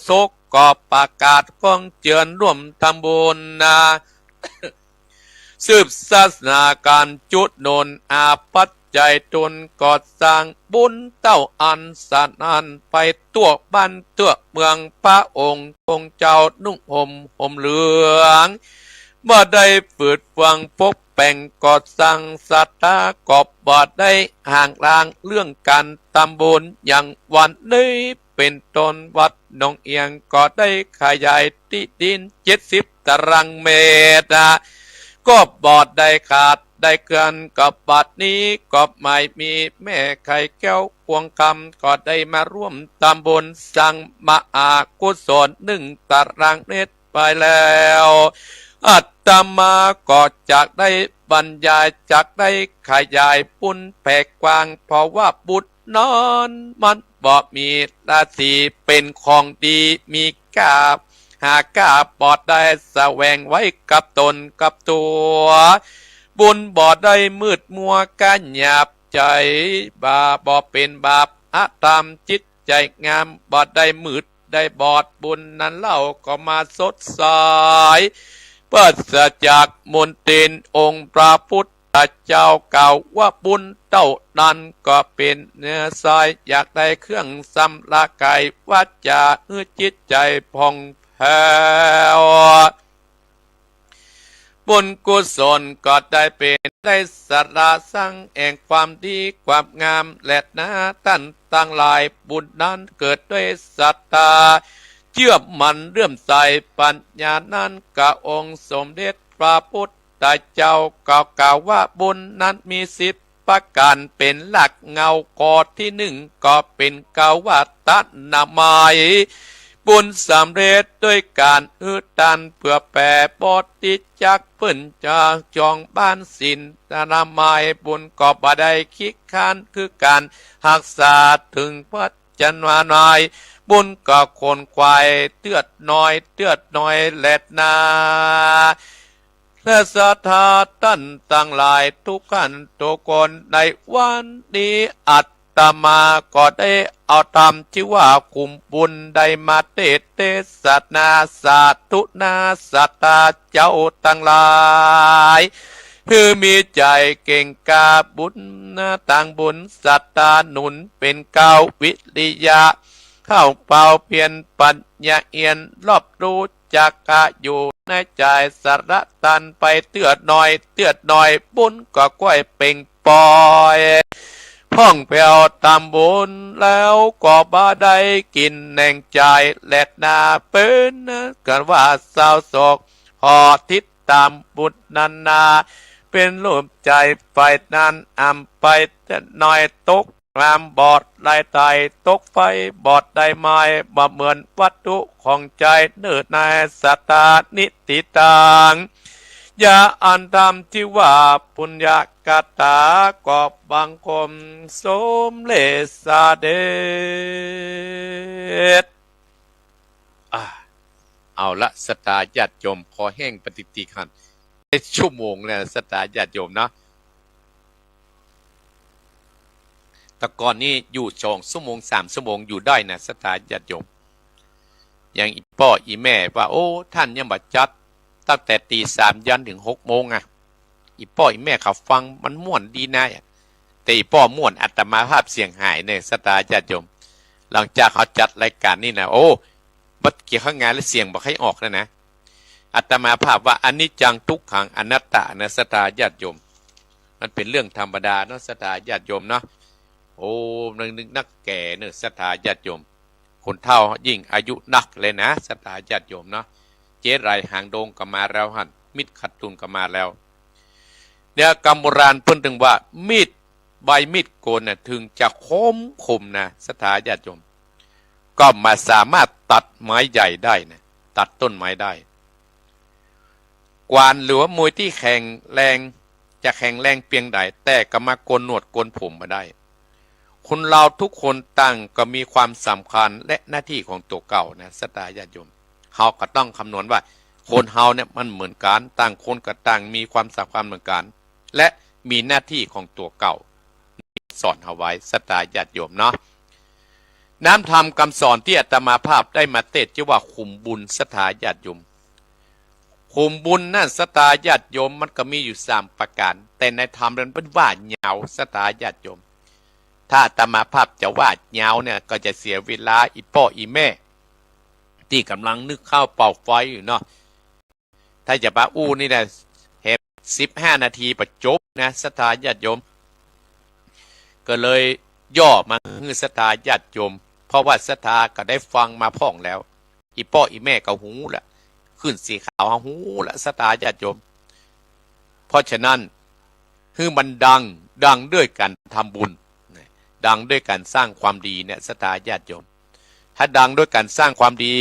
ศกก็ประกาศก้องเจือนร่วมทำบุญนะสืบศาสนาการจุดโนนอาปัจจัยตนก่อสร้างบุญเต้าอันสนันไปตัวบ้านตัวเมืองพระองค์เจ้านุ่งห่มเหลืองเมื่อได้ฝืดฟังพบแป่งก่อสร้างศรัทธากอบบอดได้ห่างลางเรื่องการทำบุญอย่างวันนี้เป็นต้นวัดหนองเอียงก็ได้ขยายที่ดิน70 ตารางเมตรก็บอดได้ขาดได้เกินกับบัดนี้ก็ไม่มีแม่ไข่แก้วพวงคำก็ได้มาร่วมทำบุญสร้างมหากุศล1 ตารางเมตรไปแล้วอาตมาก็จากได้บรรยายจากได้ขยายปุ้นแผ่กว้างเพราะว่าบุตรนอนมันบ่มีราศีเป็นของดีมีกาบหากาปอดได้แสวงไว้กับตนกับตัวบุญบ่ได้มืดมัวกันหยาบใจบาบ่เป็นบาปอะตามจิตใจงามบ่ได้มืดได้บอดบุญนั้นเล่าก็มาสดใสเปิดจากมนตินองค์พระพุทธ เจ้าเก่าว่าบุญเต้านั้นก็เป็นเนื้อซอยอยากได้เครื่องสำละกายว่าจะจิตใจผ่องแผ้วบุญกุศลก็ได้เป็นได้สาระสร้างแห่งความดีความงามและนาท่านตั้งหลายบุญนั้นเกิดด้วยศรัทธาเชื่อมันเรื่อมใสปัญญานั้นกะองค์สมเด็จพระพุทธเจ้ากล่าวว่าบุญนั้นมี10ประการเป็นหลักเงาข้อที่1ก็เป็นกวัตนามัยบุญสำเร็จด้วยการดันเพื่อแผ่บทติจักเพิ่นจากจองบ้านสินนามัยบุญก็บ่ได้คิดค้านคือการรักษาถึงพระจันวานายบุญก็คนควายเตือดน้อยแลดนาและศรัทธาท่านตั้งหลายทุกขันทุกคนในวันนี้อัตมาก็ได้เอาธรรมที่ว่าคุมบุญได้มาเทศนาสาธุนาสัตตาเจ้าตั้งหลายคือมีใจเก่งกาบุญต่างบุญสัตตาหนุนเป็นเก้าวิริยะเข้าเป่าเพียนปัญญาเอียนรอบรู้จักกะอยู่ในใจสารตันไปเตือดหน่อยบุญก็ก้อยเป่งปอยพ่องแผ่วตามบุญแล้วก็บ่ได้กินแหน่งใจแลดนาเป็นกันว่าเศร้าโศกพอทิศตามบุญนันนาเป็นรูปใจไฟนั้นไปแต่น้อยตกรามบอดลายไตตกไฟบอดได้ไม้บ่เหมือนวัตถุของใจเนื้อในสัตตานิติตังอย่าอันทำที่ว่าปุญญากตาก็บังคมสมเลสาเดชเอาละสตาญาติโยมขอแห้งปฏิติขันชั่วโมงแล้วสตาญาติโยมนะแต่ก่อนนี้อยู่2 ชั่วโมง3 ชั่วโมงอยู่ได้นะสตาญาติโยมอย่างอีพ่ออีแม่ว่าโอ้ท่านยังบัดจัดตั้งแต่ตี 3ยันถึง6 โมงอ่ะอีพ่ออีแม่เขาฟังมันม่วนดีนะแต่อีพ่อม่วนอัตมาภาพเสียงหายเนี่ยสตาญาติโยมหลังจากเขาจัดรายการนี่นะโอ้บัดเกี่ยวข้างงานและเสียงบอกให้ออกแล้วนะอัตมาภาพว่าอันนี้จังทุกขังอนัตตานะสตาญาติโยมมันเป็นเรื่องธรรมดาเนาะสตาญาติโยมเนาะโอ้นึกนักแก่เนี่ยสตาญาติโยมคนเฒ่ายิ่งอายุนักเลยนะสตาญาติโยมเนาะเจ๊ไรหางโดงก็มาแล้วหันมิดขัดตุนก็มาแล้วเนี่ยกรรมโบราณเพิ่นถึงว่ามีดใบมีดโกนน่ะถึงจะคมนะสตาญาติโยมก็มาสามารถตัดไม้ใหญ่ได้นะตัดต้นไม้ได้กวานหรือว่ามวยที่แข็งแรงจะแข็งแรงเพียงใดแต่ก็มาโกนหนวดโกนผมมาได้คนเราทุกคนตั้งก็มีความสำคัญและหน้าที่ของตัวเก่านะสตาญาติโยมเฮาก็ต้องคำนวณว่าคนเฮาเนี่ยมันเหมือนกันต่างคนก็ต่างมีความสำคัญเหมือนกันและมีหน้าที่ของตัวเก่าสอนเอาไว้สตาญาติโยมเนาะน้ำธรรมคำสอนที่อาตมาภาพได้มาเทศน์ชื่อว่าขุมบุญสตาญาติโยมขุมบุญนั่นสตาญาติโยมมันก็มีอยู่3ประการแต่ในธรรมนั้นเป็นว่าเหงาสตาญาติโยมถ้าอาตมาภาพจะว่าเหงาเนี่ยก็จะเสียเวลาอีพ่ออีแม่ที่กำลังนึกข้าวเป่าไฟอยู่เนาะถ้าจะมาอู้นี่นะเห็น15 นาทีประจบนะสตาญาติโยมก็เลยย่อมาคือสตาญาติโยมเพราะว่าสตาก็ได้ฟังมาพ่องแล้วอีพ่ออีแม่ก็หูละขึ้นสีขาวหูละสตาญาติโยมเพราะฉะนั้นคือมันดังด้วยการทำบุญดังด้วยการสร้างความดีเนี่ยสตาญาติโยมถ้าดังด้วยการสร้างความดี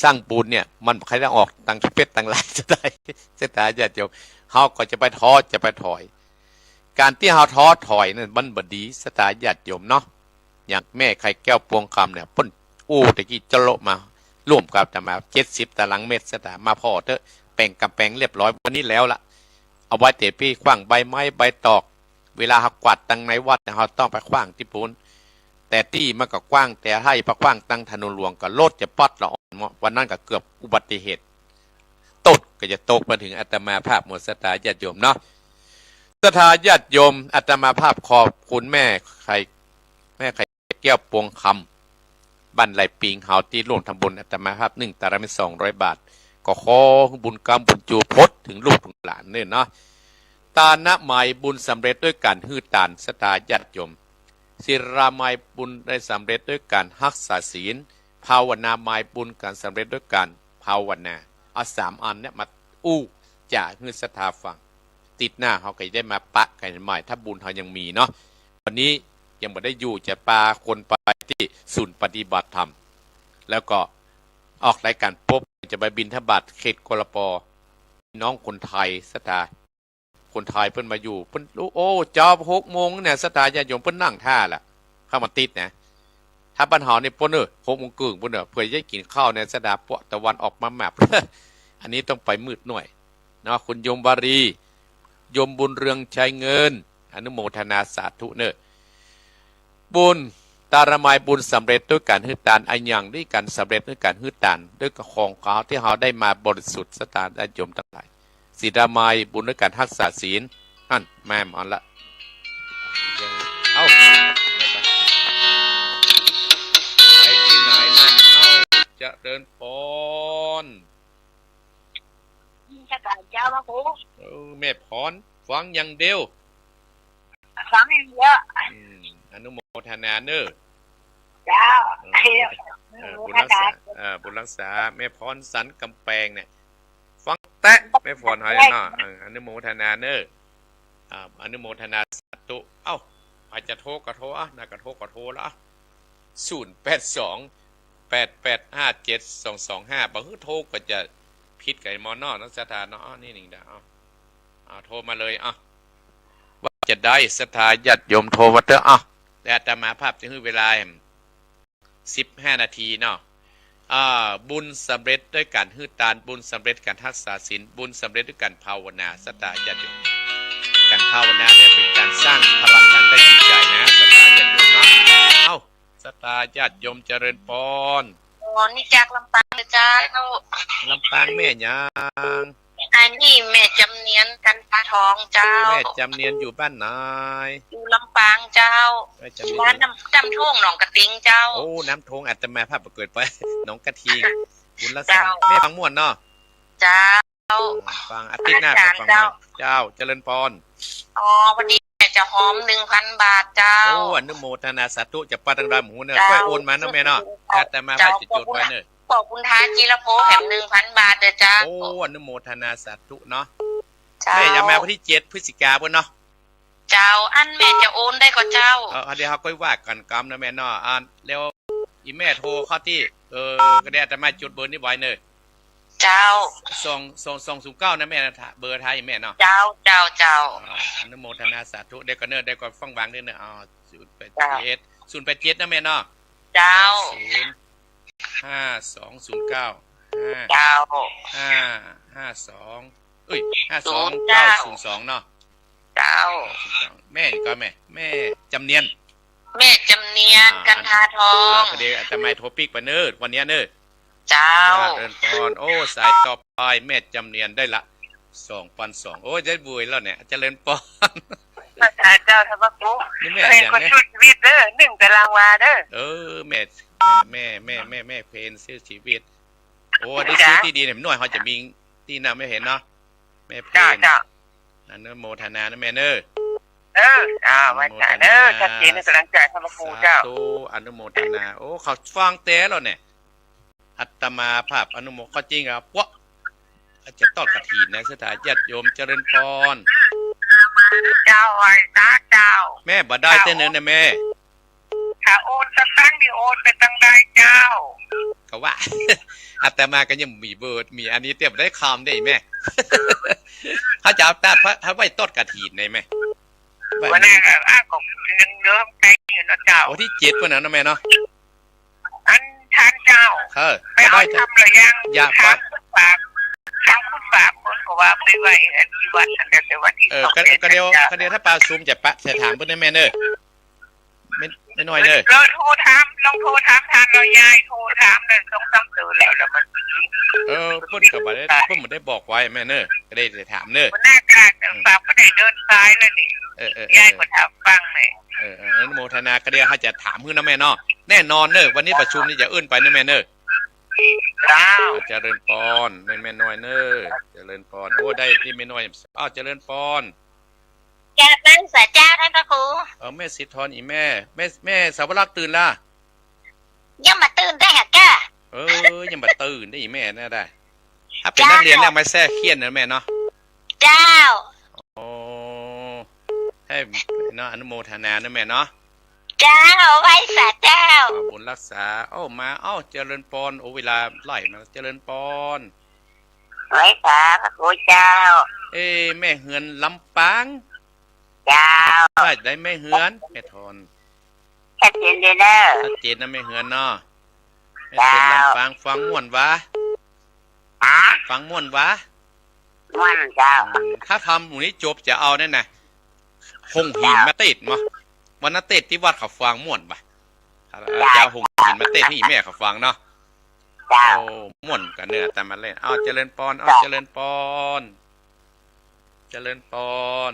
สร้างบุญเนี่ยมันใครจะออกตังเพชรตังหลายจะได้สตาญาติโยมเฮาก็จะไปท้อจะไปถอยการที่เฮาท้อถอยนั่นมันบ่ดีสตาญาติโยมเนาะอย่างแม่ไข่แก้วพวงคำเนี่ยเพิ่นตะกี้จะโลมาร่วมกับแต่มา70 ตารางเมตรสตามาพ่อเถอะแปลงกำแพงเรียบร้อยวันนี้แล้วล่ะเอาไว้เตะพี่ขว้างใบไม้ใบตอกเวลาหักกวาดตังในวัดเราต้องไปขว้างที่ปูนแต่ที่มันก็กว้างแต่ให้พระขว้างตังถนนหลวงก็รถจะปัดละอ่อนวันนั้นก็เกือบอุบัติเหตุตกก็จะตกมาถึงอาตมาภาพหมดสตาญาติโยมเนาะ ศรัทธาญาติโยมอาตมาภาพขอบคุณแม่ไข่แก้วปวงคำบันไหลปิงเฮาที่ร่วมทำบุญอาตมาภาพ1 ตารางเมตร200 บาทก็ขอบุญกรรมบุญจูพดถึงลูกถึงหลานเนี่ยเนาะตานะหมายบุญสำเร็จด้วยการฮื้อตานศรัทธาญาติโยมศิราหมายบุญได้สำเร็จด้วยการรักษาศีลภาวนาหมายบุญการสำเร็จด้วยการภาวนาเอา3 อันเนี่ยมาอู้จะฮื้อศรัทธาฟังติดหน้าเขาก็ได้มาปะกันใหม่ถ้าบุญเขายังมีเนาะวันนี้ยังไม่ได้อยู่จะปาคนไปที่ศูนย์ปฏิบัติธรรมแล้วก็ออกรายการปุ๊บจะไปบิณฑบาตเขตกลปน้องคนไทยศรัทธาคนไทยเพิ่นมาอยู่เพิ่นโอ้เจ้า6 โมงเนี่ยศรัทธาญาติโยมเพิ่นนั่งท่าล่ะเข้ามาติดนะถ้าปัญหาในปุ่น6 โมงครึ่งปุ่นเพื่อจะกินข้าวในศรัทธาปะตะวันออกมาแมพ อันนี้ต้องไปมืดหน่อยเนาะคุณโยมบารีโยมบุญเรืองชัยเงินอนุโมทนาสาธุเนอะบุญตารมายบุญสำเร็จด้วยการฮื้อตานอันยังด้วยการสำเร็จด้วยการฮื้อตานด้วยของเขาที่เขาได้มาบริสุทธิ์สตาญาติโยมทั้งหลายศีลามายบุญด้วยการรักษาศีลนั่นแม่มอนละยังเอาไปที่ไหนนะเอาจะเดินปอน
จะกล่าวเจ้าพระครู
แม่พรฟังอย่างเดียว
ฟังเยอะ
อนุโมทนาเนอ
เจ้า
บุญรักษาบุญรักษาแม่พรสันกำแพงเนี่ยฟังแตะแม่พรหอยเนาะอนุโมทนาเนออนุโมทนาสาธุเอ้าอาจจะโทรก็โทรน่ากระโทรก็โทรละ0828857225บางทีโทรก็จะผิดกับมอนอนักศรัทธาเนาะนี่หนึ่งดาวโทรมาเลยว่าจะได้ศรัทธาญาติโยมโทรมาเถอะแต่อาตมาภาพจะให้เวลา15 นาทีเนาะบุญสำเร็จด้วยการฮื้อตานบุญสำเร็จการรักษาศีลบุญสำเร็จด้วยการภาวนาศรัทธาญาติโยมการภาวนาเนี่ยเป็นการสร้างพลังทางด้านจิตใจนะศรัทธาญาติโยมเนาะศรัทธาญาติโยมเจริญพร
นี่จากลำปางเลยจ้า
ลำปางแม่ยัง
อันนี้แม่จำเนียนกันปลาทองเจ้า
แม่จำเนียนอยู่บ้านไหน
อยู่ลำปางเจ้าบ้านน้ำท่วงหนองกระทิงเจ้า
โอ้น้ำท่วงอาจจะมาภาพเกิดไปหนองกระทิงคุณรักษาแม่ฟังม่วนเนาะ
เจ้า
ฟังอาทิตย์หน้าฟังเจ้าเจริญพร
วันนี้แม่จะหอม 1,000 บาทเจ้า
โอ้อนุโมทนาสาธุจะปาดังดำหูเนอะค่อยโอนมาเนาะแม่เนาะแต่มาให้จะจุดไว้เนอะ
ขอบคุณท้าจีรโพแหม 1,000 บาทเด้อจ้า
โอ้อนุโมทนาสาธุเนาะแม่จะมาวันที่7 พฤศจิกายนเนาะ
เจ้าอันแม่จะโอนได้ก็เจ้า
เดี๋ยวเขาก็ว่ากันกรรมนะแม่เนาะแล้วอีแม่โทรเข้าที่ก็ได้แต่มาจุดเบอร์นี้ไว้เนอะ
เจ้า
209นะแม่เบอร์ไทยแม่เนาะ
เจ้า
อนุโมทนาสาธุได้ก็เนอะได้ก็ฟังบางเด้อเนอะ087นะแม่เนาะ
เจ้า
5209
เจ้า
55252902เนาะ
เจ้า
แม่ก็แม่จำเนียน
กันทาทอง
เดี๋ยวอาตมาโทรปิกไปเนอะวันนี้เนอะ
เจ้า
เดินก่อนโอ้สายต่อไปแม่จำเนียนได้ละ2,200โอ้ได้บุยแล้วเนี่ยเจริญพร
เจ้าทบกุ
นี่แม่อย่างนี้
ชีวิตเด้อ1 ตารางวาเด้อ
แม่เพนซื้อชีวิตโอ้ได้ซื้อที่ดีเนี่ยหน่อยเขาจะมีที่นาไม่เห็นเนาะแม่เพนอนุโมทนานะแม่เนอะ
ไว้จ่ายเด้อชัดเจนในกำลังใจทบกุเจ้า
อนุโมทนาโอ้เขาฟังแต่แล้วเนี่ยอัตมาภาพอนุโมเขาจริงครับวะจะต้อนกระถินนะสถานญาติโยมเจริญพร
เจ้าไอ้ตาเจ้า
แม่บ่ได้เต้นเนื้อนะแม่
ถ้าโอนตั้งนี่โอนไปตั้งได้เจ้า
เขาว่าอาตมาก็ยังมีเบอร์มีอันนี้เตรียมได้คำได้แม่เขาจะเอาตาถ้าไว้ต้นกระถินได้ไหม
วันนี้ของเริ่มไปอยู่นะเจ้า
โอ้ที่7วันนั้นนะแม่เนาะ
อันทานเจ้าไปเอาทำเลยยัง
ฝาก
คนก็ว่าไปไว้อันที่วัดแต่วันที่
ก็เดียวถ้าปลาซูมจะปะจะถามเพิ่นได้แม่เนอะไม่น้อยเนอะ
ลองโทรถามทานเรายายโทรถามเลยต้องตื่นแล้วมัน
เพิ่นก็บ่ได้เพิ่นบ่ได้บอกไว้แม่เนอะ ได้ถามเนอะ
หน้ากากฝากก็ได้เดินซ้ายแล้วนี่ยายก็ถามฟังเลย
อนุโมทนาก็เดี๋ยวเขาจะถามขึ้นนะแม่เนาะแน่นอนเนอะวันนี้ประชุมนี่จะเอื้นไปนะแม่เนอะเจริญปอนแม่น้อยเนอะเจริญปอนโอ้ได้ที่แม่น้อยเจริญปอน
แกเป็นสาเจ้าท่านพระครู
แม่สิทธรอีแม่สาวรักตื่นล่ะ
ยังมาตื่นได้หะแก
ยังมาตื่นได้อีแม่น่าได้ถ้าเป็นนักเรียนเนี่ยมาแท้เครียดนะแม่เนาะ
เจ้า
โอ้ให้เนาะอนุโมทนานะแม่เนาะ
เจ้าไว้สาเจ้า
บุญรักษามาเจริญปอนเวลาไหลมาเจริญปอน
ไว้สาพระครูเจ้า
แม่เฮือนลำปาง
เจ้า
ได้แม่เฮือนแม่ทอน
ชัดเจนเลยเนอะ
ชัดเจนนะแม่เฮือนเนาะแม่เฮือนลำปางฟังม่วนวะฟังม่วนวะ
ม่วนเจ้า
ถ้าทำหมู่นี้จบจะเอาแน่น่ะหงหินมาติดมั้ยวันนั้นติดที่วัดเขาฟังม่วนปะจะหงหินมาติดให้แม่เขาฟังเนาะม่วนกันเนื้อแต่มาเล่นเจริญปอนเจริญปอนเจริญปอน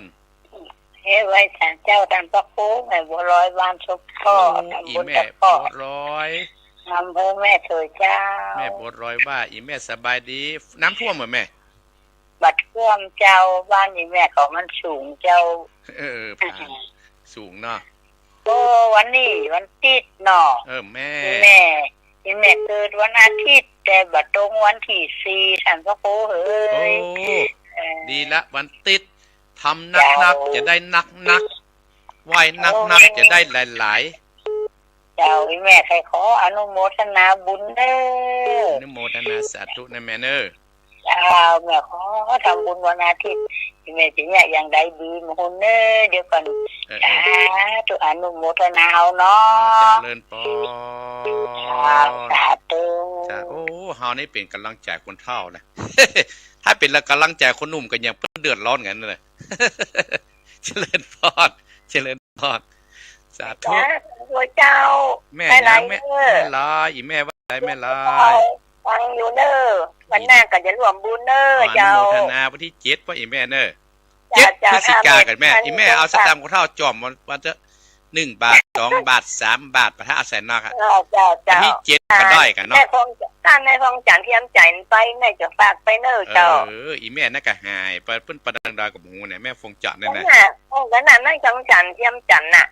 ไว้ท่านเจ้าท่านพระครูแม่บัวลอยบ้านสุขพ่อ
อีแม่บัวลอย
อำเภอแม่ถอยเจ้า
แม่บัวลอยว่าอีแม่สบายดีน้ำท่วมเหรอแม่
บัดท่วมเจ้าบ้านอีแม่ของมันสูงเจ้า
สูงเนาะ
วันนี้วันติดเนาะ
แม่
เกิดวันอาทิตย์แต่บัดตรงวันที่4ท่านพระครูเฮ้ย
ดีละวันติดทำนักจะได้นักไหวนักจะได้หลาย
เจ้าอีแม่ใครขออนุโมทนาบุญเด้อ
อนุโมทนาสาธุนะแม่เด้อ
เจ้าแม่ขอทำบุญวันอาทิตย์อีแม่สิเนี่ยอย่างใดดีมหุ่นเด้อเดี๋ยวก่อนตุอนุโมทนาเอาเนาะ
เจริญปอ
สาธุ
เฮานี่เป็นกำลังใจคนเฒ่านะถ้าเป็นกำลังใจคนหนุ่มก็ยังเดือดร้อนกันเลยเจริญพรสาธุ
เจ้า
แม่ยังแม่ลาอีแม่ว่าไรแม่ลา
ฟังอยู่เด้อวันหน้าก็จะรวมบุญเด้อเจ้า
อนุโมทนาวันที่7ป่ะอีแม่เด้อ7พฤศจิกายนกันแม่อีแม่เอาสตางค์คนเฒ่าจอมมันจะ1 บาท2 บาท3 บาทประทะอาศัยนอกวันที่7ก็ได้กันเนาะ
แม่คงท่านในคงจันเทียมใจไปแม่จะฝากไปเด้อเจ้า
อีแม่น่ะก็หายเปิ้นประดังดากับหมูเนี่ยแม่ฟงจันนั่นน่ะ
แล้วนั่นคงจันเทียมจันน่ะ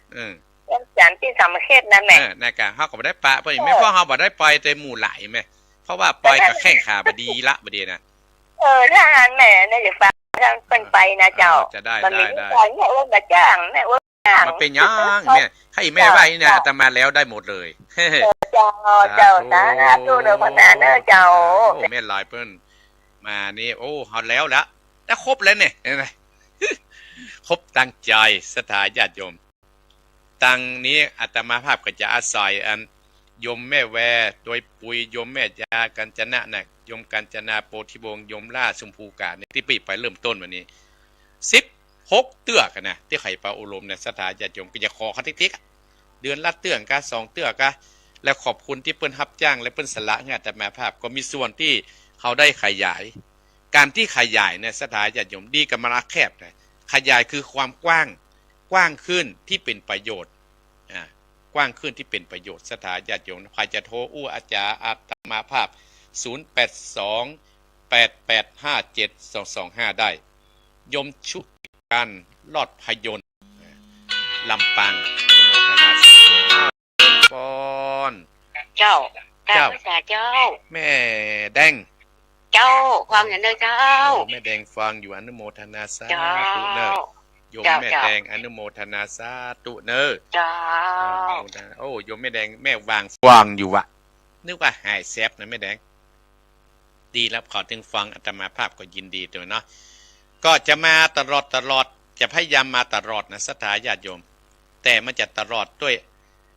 เทียมจันที่สามเขตนั่นแหละ
น่ะก็เฮาก็บ่ได้ปะเพิ่นแม่พ่อเฮาบ่ได้ปล่อยแต่หมู่หลายแม่เพราะว่าปล่อยกับแข้งขาบ่ดีละบ่ดีน่ะ
ถ้าแม่น่ะจะฝากท่านเพิ่นไปนะเจ้ามันมีแม่ว่าบ่จ้างแม่ว่า
มันเป็นยังแม่ให้แม่ไว้เนี่ยอาตมาแล้วได้หมดเลย
เจ้านะดูเด้อพนาเด้อเจ้า
แม่ลายเปิ้นมานี่เฮาแล้วละได้ครบแล้วเนี่ยครบตั้งใจศรัทธาญาติโยมตั้งนี้อาตมาภาพก็จะอาศัยอันโยมแม่แวโดยปุยโยมแม่ยากัญจนะน่ะโยมกัญจนาโพธิวงศ์โยมล่าชมพูกาเนี่ยที่ไปเริ่มต้นวันนี้16 เตื้อกันนะที่ไข่ปลาอุลมเนี่ยศรัทธาญาติโยมก็จะขอเขาติ๊กๆเดือนละเตื้อกะ2 เตื้อกะและขอบคุณที่เปิ้นรับจ้างและเปิ้นสละงานแต่มาภาพก็มีส่วนที่เขาได้ขยายการที่ขยายเนี่ยศรัทธาญาติโยมดีกับมาแคบนะขยายคือความกว้างขึ้นที่เป็นประโยชน์กว้างขึ้นที่เป็นประโยชน์ศรัทธาญาติโยมใครจะโทรอาจารย์อาตมาภาพ0828857225ได้ยมชุการลอดพยนต์ลำปางโมทนาสาธุปอน
เจ้า
แม่แดง
เจ้าฟังอย่างเด้อเจ้า
แม่แดงฟังอยู่อนุโมทนาสาธุเนอะโยมแม่แดงอนุโมทนาสาธุเนอะ
เจ้า
โยมแม่แดงแม่วางอยู่วะนึกว่าหายแซบนะแม่แดงดีแล้วขอถึงฟังอาตมาภาพก็ยินดีตัวเนาะก็จะมาตลอดจะพยายามมาตลอดนะศรัทธาญาติโยมแต่มันจะตลอดด้วย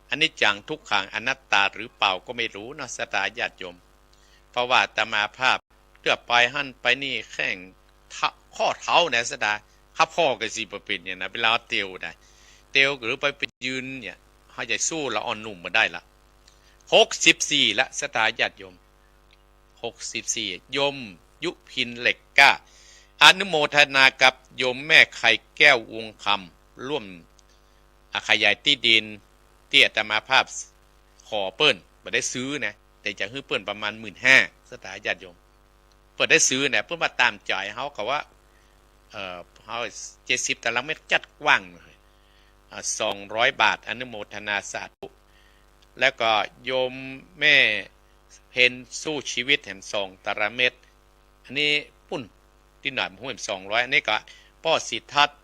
อนิจจังทุกขังอนัตตาหรือเปล่าก็ไม่รู้นะศรัทธาญาติโยมเพราะว่าอาตมาภาพเลือกไปหั่นไปนี่แข่งข้อเท้าเนี่ยศรัทธาข้าพ่อก็สิบ่เป็นเนี่ยนะเวลาเตียวได้เตียวหรือไปยืนเนี่ยเฮาจะสู้ละอ่อนหนุ่มมาได้ละ64ละศรัทธาญาติโยม64ยมยุพินเหล็กก้า อนุโมทนากับโยมแม่ไข่แก้ววงคำร่วมขยายที่ดินที่อาตมาภาพขอเปิ้นบ่ได้ซื้อนะแต่จะให้เปิ้นประมาณ 15,000 สถาญาติโยมเปิ้นได้ซื้อนะเพิ่นมาตามจ่ายเฮาก็ว่าเฮา70 ตารางเมตรจัดกว้างเลย200 บาทอนุโมทนาสาธุแล้วก็โยมแม่เพนสู้ชีวิตแห่ง2 ตารางเมตรอันนี้ปุ่นที่หน่อยผมเห็น200อันนี้ก็ป้อสิทธัตน์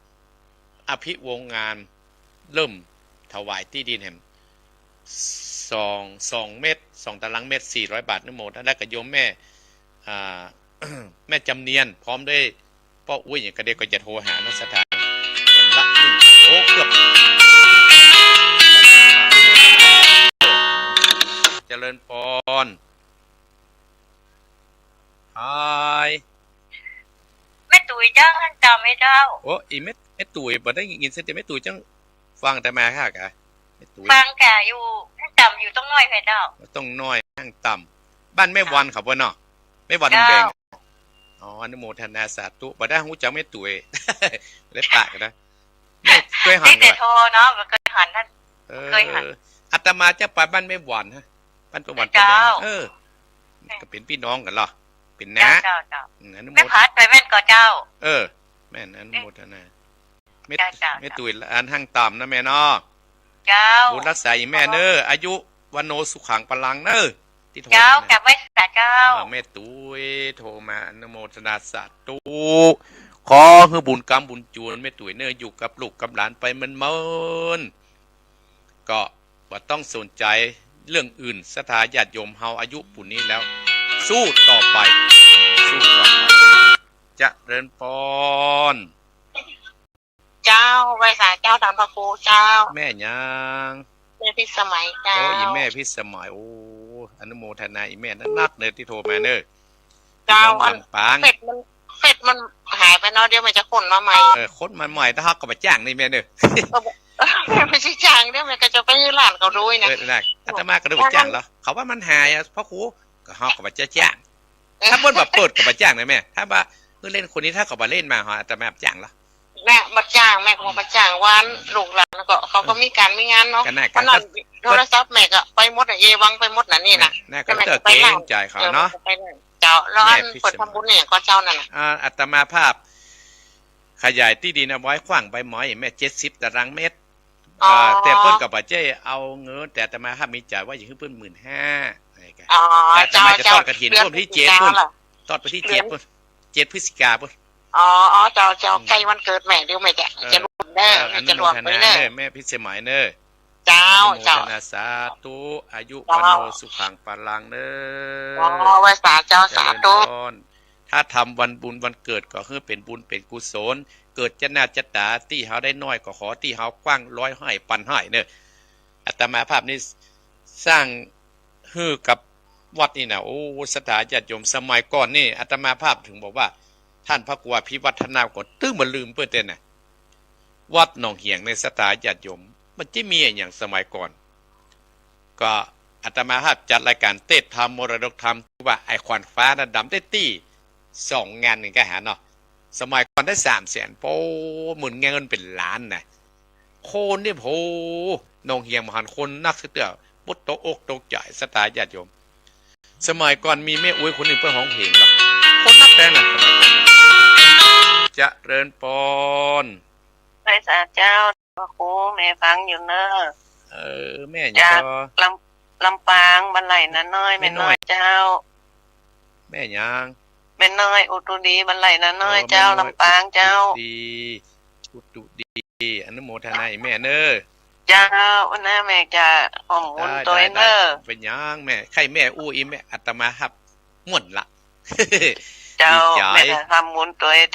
อภิวงงานเริ่มถวายที่ดินแห่ง2 เมตร 2 ตารางเมตร400 บาทอนุโมทนากับโยมแม่แม่จำเนียนพร้อมด้วยป้ออุ้ยอย่างกระเดก็จะโทรหานักสถานละ1,000โอ้เกือบเจริญพรไอ
แม่ตุ๋ยจ้าท่านจำไม่เจ้า
โอ้อีแม่ตุ๋ยบ่ได้ยินเสียงแม่ตุ๋ยจังฟังแต่มาค่ะกะแม่ตุ๋ย
ฟังแกอยู่ท่านจำอยู่ต้องน้อยเพเจ้า
ต้องน้อยห้างต่ำบ้านแม่วันครับบ่เนาะแม่วันแดงอ๋ออนุโมทนาสาธุบ่ได้ฮู้จักแม่ตุ๋ยเลยปากนะแม่เคยหัน
แต่โทรเนาะเคยหันท่านเคยหัน
อาตมาจะไปบ้านแม่วันฮะบ้านประวันก็เป็นพี่น้องกันเหรอเป็นน้า
แม่พัดไปแม่นก็เจ้า
แม่นั้นโมทนาเม็ดตุ๋ยอันห้างต่ำนะแม่นอ
เจ้า
บุญรักษาแม่เนออายุวันโนสุขังพลังเนอ
ที่โทรเจ้ากับไว้สาเจ้า
แม่ตุ๋ยโทรมาอนุโมทนาสาธุขอให้บุญกรรมบุญจูนแม่ตุ๋ยเนออยู่กับลูกกับหลานไปมันก็ว่าต้องสนใจเรื่องอื่นสถาญาติโยมเฮาอายุปุ่นนี้แล้วสู้ต่อไปจะเริญพร
เจ้าไว้สาเจ้าตามพระครูเจ้า
แม่ยัง
แม่พิสมัยเจ้า
โอ้อีแม่พิสมัยโอ้อนุโมทนาอีแม่นักเนอที่โทรมาเนอ
เจ้าอันเป็ดมันหายไปเนาะเดี๋ยวมันจะขนมาใหม่
ขนมาใหม่ถ้าฮักก็มาจ้างนี่แม่เนอ
ไม่ใช่จ้างเดี๋ยวมันก็จะไปหลานเขาด้วยนะ
อาตมาก็ได้ไปจ้างแล้วเขาว่ามันหายเพราะครูก็ฮักก็มาจ้างถ้าเปิ้นแบบเปิดก็มาจ้างเลยแม่ถ้าว่าเล่นคนนี้ถ้าเขามาเล่นมาฮะอาตมาจ้างแล้ว
แม่มาจ้างแม่ก็มาจ้างวันลูกหลานก็เขาก็มีการมีงานเนาะเพราะนั้นโทรศัพท์แม่ก็ไปหมดเอวังไปหมดน่ะนี่นะ
ก็เจอเก่งใจเขาเนาะ
เจ้าแล้วอันเปิดทำบุญเนี่ยก็เจ้านั่นน่ะ
อาตมาภาพขยายที่ดินเอาไว้ขว้างใบไม้แม่70 ตารางเมตรแต่เพิ่นกับป้าเจ้เอาเงินแต่อาตมาภาพมีจ่ายว่าอย่างเพิ่น15,000อะไรกันแต่อาตมาจะทอดกฐินพุ่นที่7พุ่นทอดไปที่7พุ่น7 พฤศจิกายนพุ่น
เจ้าใกล้วันเกิดแม่เดี๋ยวแม่จะรวมเด้อจะรวมไปเด้อ
แม่พิสมัยเด้อ
เจ้า
สาธุอายุวันโนสุขังพลังเด้อ
ไว้สาเจ้าสาธุ
ถ้าทำวันบุญวันเกิดก็คือเป็นบุญเป็นกุศลเกิดจะนาจตาที่เฮาได้น้อยก็ขอที่เฮากว้างร้อยให้ปันให้เด้ออาตมาภาพนี้สร้างฮือกับวัดนี่นะโอ้สถาญาติโยมสมัยก่อนนี่อาตมาภาพถึงบอกว่าท่านพระครูพิวัฒนากฎตื้อมันลืมเพื่อนเต้นน่ะวัดหนองเหียงในสถาญาติโยมมันจะมีอย่างสมัยก่อนก็อาตมาภาพจัดรายการเทศธรรมมรดกธรรมว่าไอควันฟ้าดำได้ตี้2 งานนี่ก็หาเนาะสมัยก่อนได้300,000โป้หมื่นเงินเป็นล้านนะคนนี่โหหนองเหียงมหันคนนักเสือปุตโตอกตกใจสถาญาติโยมสมัยก่อนมีแม่อุ้ยคนหนึ่งเพื่อห้องเพลงหรอกคนนักแต่นั้นสมัยก่อนจะเริญปอน
ไปสาเจ้าพระครูแม่ฟังอยู่เนอะ
แม่จาก
ลำปางบันไหลนะน้อยแม่น้อยเจ้า
แม่ยัง
แม่น้อยอุตุดีบันไหลนะน้อยเจ้าลำปางเจ้า
ดีอุตุดีอนุโมทนาแม่เนอ
เจ้าวันนี้แม่จะหอมบุญตัวเนอ
เป็นยังแม่ใครแม่อู้อีแม่อาตมาครับม่วนละ
เจ้าแม่ทำบุญตัวที่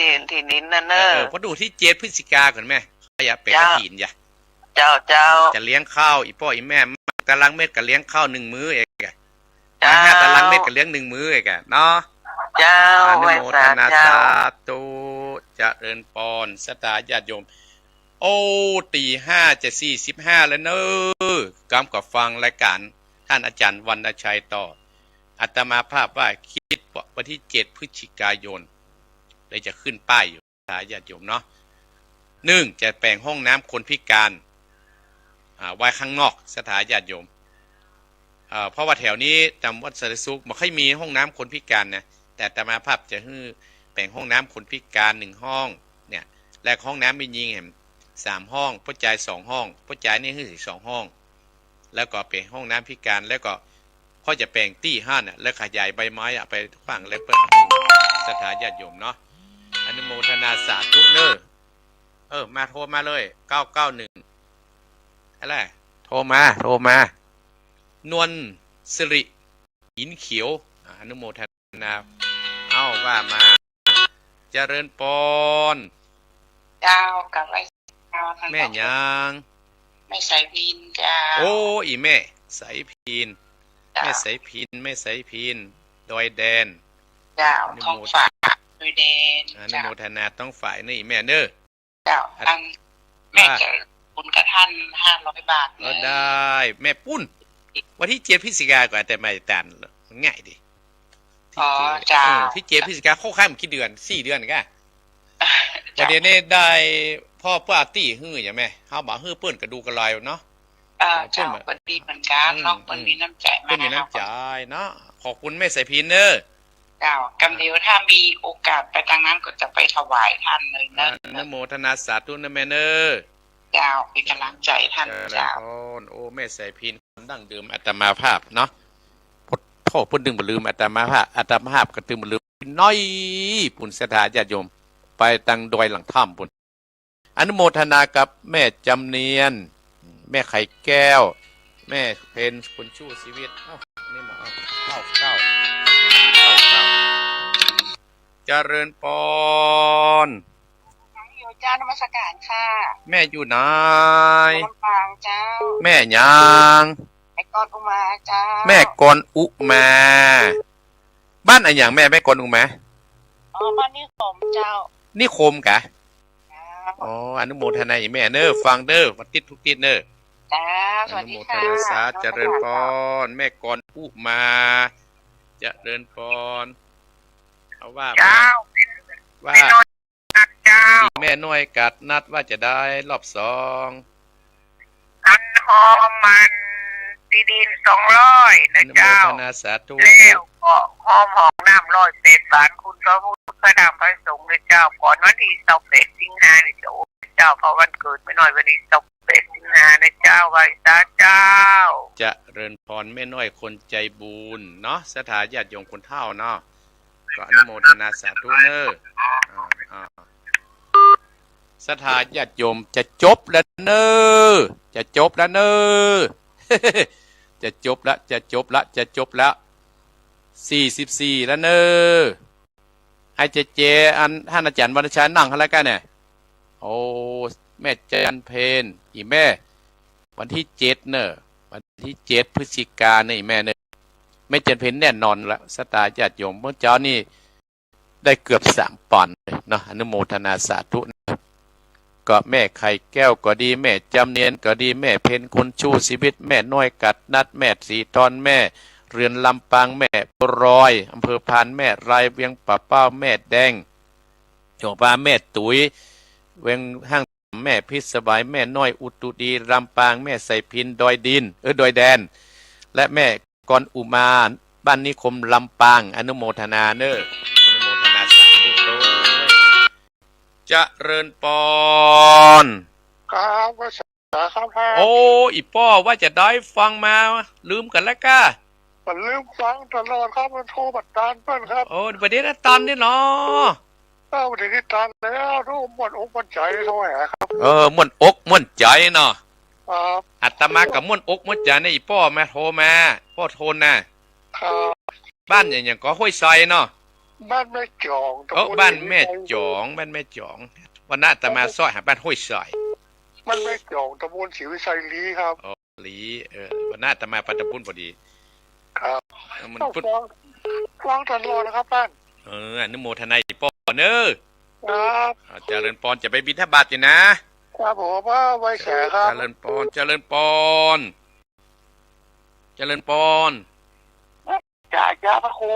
ดินนั่นเนอ
พอดูที่7 พฤศจิกายนก่อนแม่ขยับเป็ดกระถินอย่า
เจ้า
จะเลี้ยงข้าวอีพ่ออีแม่ตารางเมตรก็เลี้ยงข้าว1 มื้อเอง5 ตารางเมตรก็เลี้ยง1 มื้อเองเนาะ
เจ้า
อนุโมทนาสาธุเจริญพรสถาญาติโยมโอ้ตี 5จะ45แล้วเนอะกำกับฟังรายการท่านอาจารย์วรรณชัยต่ออาตมาภาพว่าคิดวันที่7 พฤศจิกายน เลยจะขึ้นป้ายอยู่ญาติโยมเนาะ1จะแปลงห้องน้ำคนพิการไว้ข้างนอกสถานญาติโยมเพราะว่าแถวนี้จำวัดสระสุกไม่ค่อยมีห้องน้ำคนพิการนะแต่อาตมาภาพจะแปลงห้องน้ำคนพิการ1ห้องเนี่ยและห้องน้ำมียิงเห็น3ห้องผู้ชาย2ห้องผู้ชายนี่คือ2ห้องแล้วก็เป็นห้องน้ำพิการแล้วก็พ่อจะแปลงตี้ห้าน่ะแล้วขยายใบไม้ไปฟังแล้วเปิดสถานญาติโยมเนาะอนุโมทนาสาธุเนอมาโทรมาเลย991อะไรโทรมานวลสิริหินเขียวอนุโมทนาเอาว่ามาเจริญปอน
เจ้ากับไอ้
แม่ยัง
ไม่ใส่พินเจ้า
โอ้อีแม่ใส่พินแม่ใส่พินดอยแดน
เจ้าท้องฟ้าดอยแดน
อนุโมทนาต้องฝ่ายนี่แม่เด้อ
เจ้าอันแม่จะบุญกับท่าน500 บาท
ก็ได้แม่ปุ้นวันที่7 พฤศจิกายนก่อนแต่ไม่ตันง่ายดิ
อ๋อจ้า
ที่7 พฤศจิกายนเข้าค่ำกี่เดือน4 เดือนก็ประเดี๋ยวนี้ได้พ่อป้าตี้ฮื้ออย่างแม่เฮาบ่ฮื้อเปิ้นก็ดูกันลอยเนาะ
เจ้าเปิ้นดีเหมือนกันเนาะเปิ้นมีน้ำใจมาก
เปิ้นมีน้ำใจเนาะขอบคุณแม่สายพินเด้อ
เจ้ากำเดียวถ้ามีโอกาสไปทางนั้นก็จะไปถวายท่านเลยนะ
นะโมทนาสาธุนะแม่เด้อ
เจ้าเป็นกำลังใจท่านเจ้า
โอ้แม่สายพินดั้งเดิมอาตมาภาพเนาะโทษเพิ่นดึงบ่ลืมอาตมาภาพก็ตึงบ่ลืมน้อยปุ่นสถานญาติโยมไปตังดอยหลังถ้ำปุ่นอนุโมทนากับแม่จำเนียนแม่ไข่แก้วแม่เพนคนชู้ชีวิตนี่หมอเก้าเจริญปอน
อยู่เจ้านมัสการค่ะ
แม่อยู่ไหน
ลำปางเจ้า
แม่ยัง
แม่กอนอุมาเจ้า
แม่กอนอุมาบ้านอะไรอย่างแม่กอนอุมา
บ้านนิคมเจ้า
นิคมกะอ๋ออนุโมทนาแม่เน้อฟังเด้อวันติดทุกติดเน้อ
จ้าสวัสดีค่ะ
อนุโมทนาสาเจริญพรแม่กอนอุมาเจริญพรเอาว่าแม่น้อยกัดนัดว่าจะได้รอบ2
อันหอมมันดิน200นะเจ้า
อนุโมทนาสาธุ
แล้วก็หอมน้ำ100บาทคุณพระพุทธพระธรรมพระสงฆ์เลยเจ้าก่อนวันที่28 สิงหาคมนี่เจ้าเพราะวันเกิดไม่น้อยวันที่28 สิงหาคมนะเจ้าไหว้สาเจ้า
จะเริญพรแม่น้อยคนใจบุญเนาะสถานญาติโยมคนเฒ่าเนาะก็อนุโมทนาสาธุเน้อสถานญาติโยมจะจบแล้วเน้อจะจบแล้ว44แล้วเน้อให้เจอันท่านอาจารย์วรรณชัยนั่งแล้วกันเนี่ยโอ้แม่จันเพนอีแม่วันที่7เน้อวันที่7 พฤศจิกายนนี่แม่เน้อแม่จันเพนแน่นอนละสถานญาติโยมเมื่อเจ้านี่ได้เกือบ3 ปอนด์เนาะอนุโมทนาสาธุก็แม่ไข่แก้วก็ดีแม่จำเนียนก็ดีแม่เพนคนชู้ชีวิตแม่น้อยกัดนัดแม่สีทอนแม่เรือนลำปางแม่รอยอำเภอพานแม่ไรเวียงป่าเป้าแม่แดงโยปาแม่ตุ๋ยเวียงห้างแม่พิษสบายแม่น้อยอุตุดีลำปางแม่ใส่พินดอยดินดอยแดนและแม่กอนอุมาบ้านนิคมลำปางอนุโมทนาเนออนุโมทนาสาธุโตจะเริญปอน
ครับว่าครับ
โอ้อีป้อว่าจะได้ฟังมาลืมกันแล้วก้า
มันลืมฟังตลอดครับมันโทรบัดตานเพิ่นครับ
โอ้ประเดี๋ยวตันนี่เนาะ
ประเดี๋ยวตันแล้วโทรม่วนอกม่วนใจโทรหาครับ
ม่วนอกม่วนใจเนาะ
ครับ
อาตมากับม่วนอกม่วนใจนี่อีป้อแม่โทรมาพ่อโทรนะครับบ้านอย่างก็ห้วยไซเนาะ
บ้านแม่จอง
บ้านแม่จองวันนั้นอาตมาซอยหาบ้านห้วยไซ
บ้านแม่จองตำบลศรีวิชัยลีครับ
ลีวันนั้นอาตมาปัตตบุญพอดี
ครับมันฟังตลอดนะครับท่าน
อนุโมทนาอีป้อเนอ
ครับ
เจริญปอนจะไปบิณฑบาตอยู่นะครับ
ผมว่าไว้แขกครับ
เจริญปอนจ่า
พระครู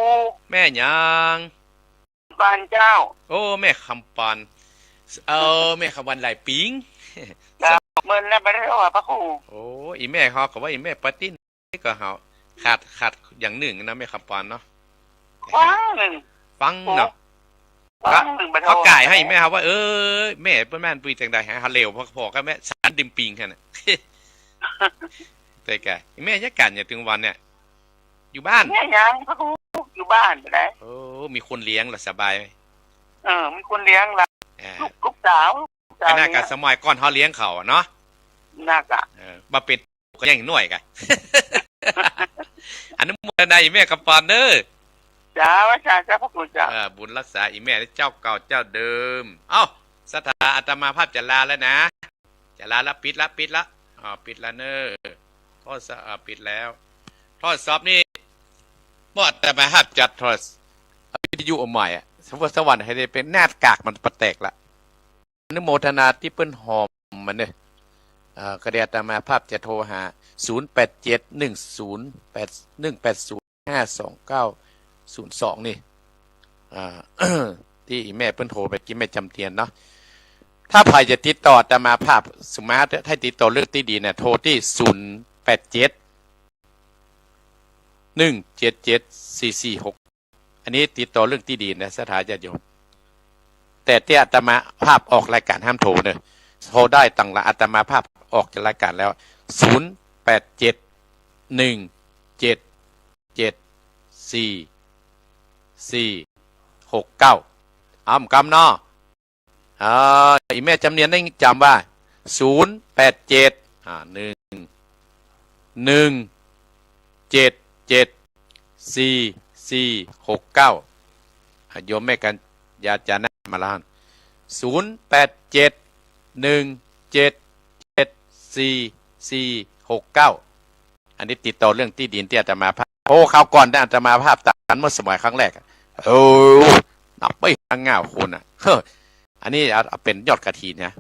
แม่ยัง
ำปานเจ้า
โอ้แม่คำปานแม่คำวันไหลปิง
เจ้าเมื่อแล้วไม่ได้ว่าพระครู
โอ้อีแม่เขาก็ว่าอีแม่ปะติ้นก็เฮาขาดอย่างหนึ่งนะแม่คำปานเนาะ
ฟังหนึ่ง
เนาะเขาก่ายให้แม่ครับว่าแม่เป็นแม่ปุยจังใดฮะเร็วพอก็แม่สารดิมปิงแค่นั้นแต่แกแม่ยักกันอย่าถึงวันเนี่ยอยู่บ้าน
แม่ยังพระครูอยู่บ้านไปไหน
โอ้มีคนเลี้ยงหรอสบายไหม
มีคนเลี้ยงละลูกสาว
น่ากับสมัยก่อนเขาเลี้ยงเขาเนาะ
น่ากะ
มาเป็นก็ยังหน่วยกันอันนั้นมุนใดแม่กับปอนเด้อ
จ้าว่าจ้าพระคุณจ้า
บุญรักษาอีแม่เจ้าเก่าเจ้าเดิมเอ้าสถาอาตมาภาพจะลาแล้วนะจะลาแล้วปิดละปิดละเนอทอดสอบปิดแล้วทอดสอบนี่เมื่ออาตมาภาพจัดทอดวิทยุใหม่อ่ะสวรรค์ให้ได้เป็นหน้ากากมันประแตกละอนุโมทนาที่เปิ้นหอมมันเนี่ยกระเดียอาตมาภาพจะโทรหา087108052902นี่ที่แม่เพิ่นโทรไปกินแม่จำเตียนเนาะถ้าใครจะติดต่ออาตมาภาพสมาร์ทให้ติดต่อเรื่องที่ดีเนี่ยโทรที่0871774446อันนี้ติดต่อเรื่องที่ดีนะสถานญาติโยมแต่ที่อาตมาภาพออกรายการห้ามโทรเนี่ยโทรได้ตั้งละอาตมาภาพออกจากรายการแล้ว0871774469อ้ำกำเนาะอีแม่จำเนียนได้จำว่า0871177469โยมแม่กันยาจานะมาล้าน0871774469อันนี้ติดต่อเรื่องที่ดินที่อาตมาภาพโอ้คราวก่อนได้อาตมาภาพตัดเมื่อสมัยครั้งแรกนับไม่ทั้งง่าวคนอันนี้เป็นยอดกระถินนะ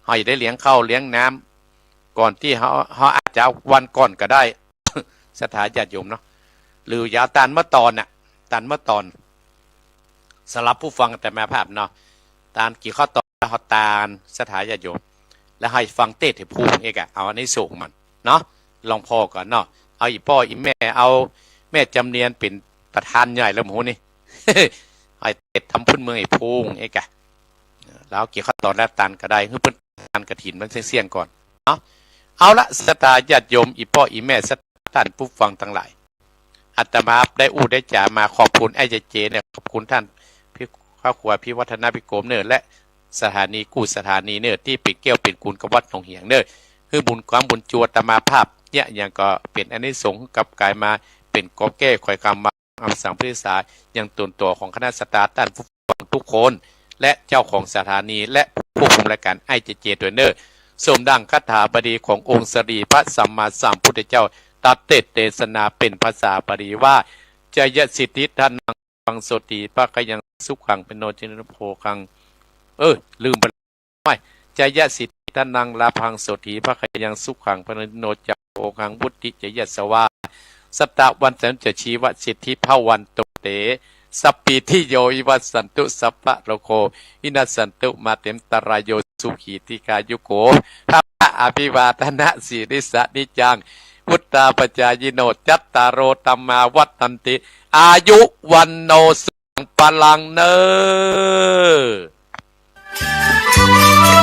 เขาจะได้เลี้ยงข้าวเลี้ยงน้ำก่อนที่เขาอาจจะวันก่อนก็ได้ สถานญาติโยมเนาะหรือยาตันเมื่อตอนน่ะตันเมื่อตอนสำหรับผู้ฟังแต่มาภาพเนาะตานกี่ข้อต่อเขาตานสถานญาติโยมแล้วให้ฟังเต้ให้พูงเอกเอาอันนี้ส่งมันเนาะลองพ่อก่อนเนาะเอาอีพ่ออีแม่เอาแม่จำเนียนเป็นประธานใหญ่แล้วหมูนี่ ให้เต้ทำพื้นเมืองให้พูงเอกแล้วกี่ข้อต่อแล้วตันก็ได้เพื่อเป็นตันกระถินมันเสี่ยงก่อนเนาะเอาละสถานญาติโยมอีพ่ออีแม่ท่านผู้ฟังทั้งหลายอาตมาได้ได้จ่ามาขอบคุณไอ้เจเนี่ยขอบคุณท่านพี่ข้าวขวดพี่วัฒนาพิโกมเนอและสถานีกู้สถานีเนอที่ปิดเกี้ยวปิดกุลกับวัดหนองเหียงเนอคือบุญความบุญจวดอาตมาภาพเนี่ยอย่างก็เป็นอานิสงส์กับกายมาเป็นกอบแก้ข่อยคำมาอำสั่งพิษาอย่างตนตัวของคณะสตาร์ท่านผู้ฟังทุกคนและเจ้าของสถานีและผู้คุมรายการไอ้เจตัวเนอสมดังคาถาบดีขององค์สรีพระสัมมาสัมพุทธเจ้าตัดเทศนาเป็นภาษาบาลีว่าจยสิทธิท่านังฟังโสติปะกยังสุขังเป็นโนจินโพคังลืมไปไม่จยสิทธิท่านังลาพังโสติปะกยังสุขังเป็นโนจักโพคังบุติจยสวาสัตตวันสันจะชีวสิทธิภวันตุเตสัพพิทิโยอิวัสสันตุสัพพะโลโกอินัสสันตุมาเต็มตรายโยสุขีติกายุโกพระอภิวาทนะสีริสะนิจังพุทธาปจายโนจัตตารโรตัมมาวัฏันติอายุวันโนสุขังพลังเนอ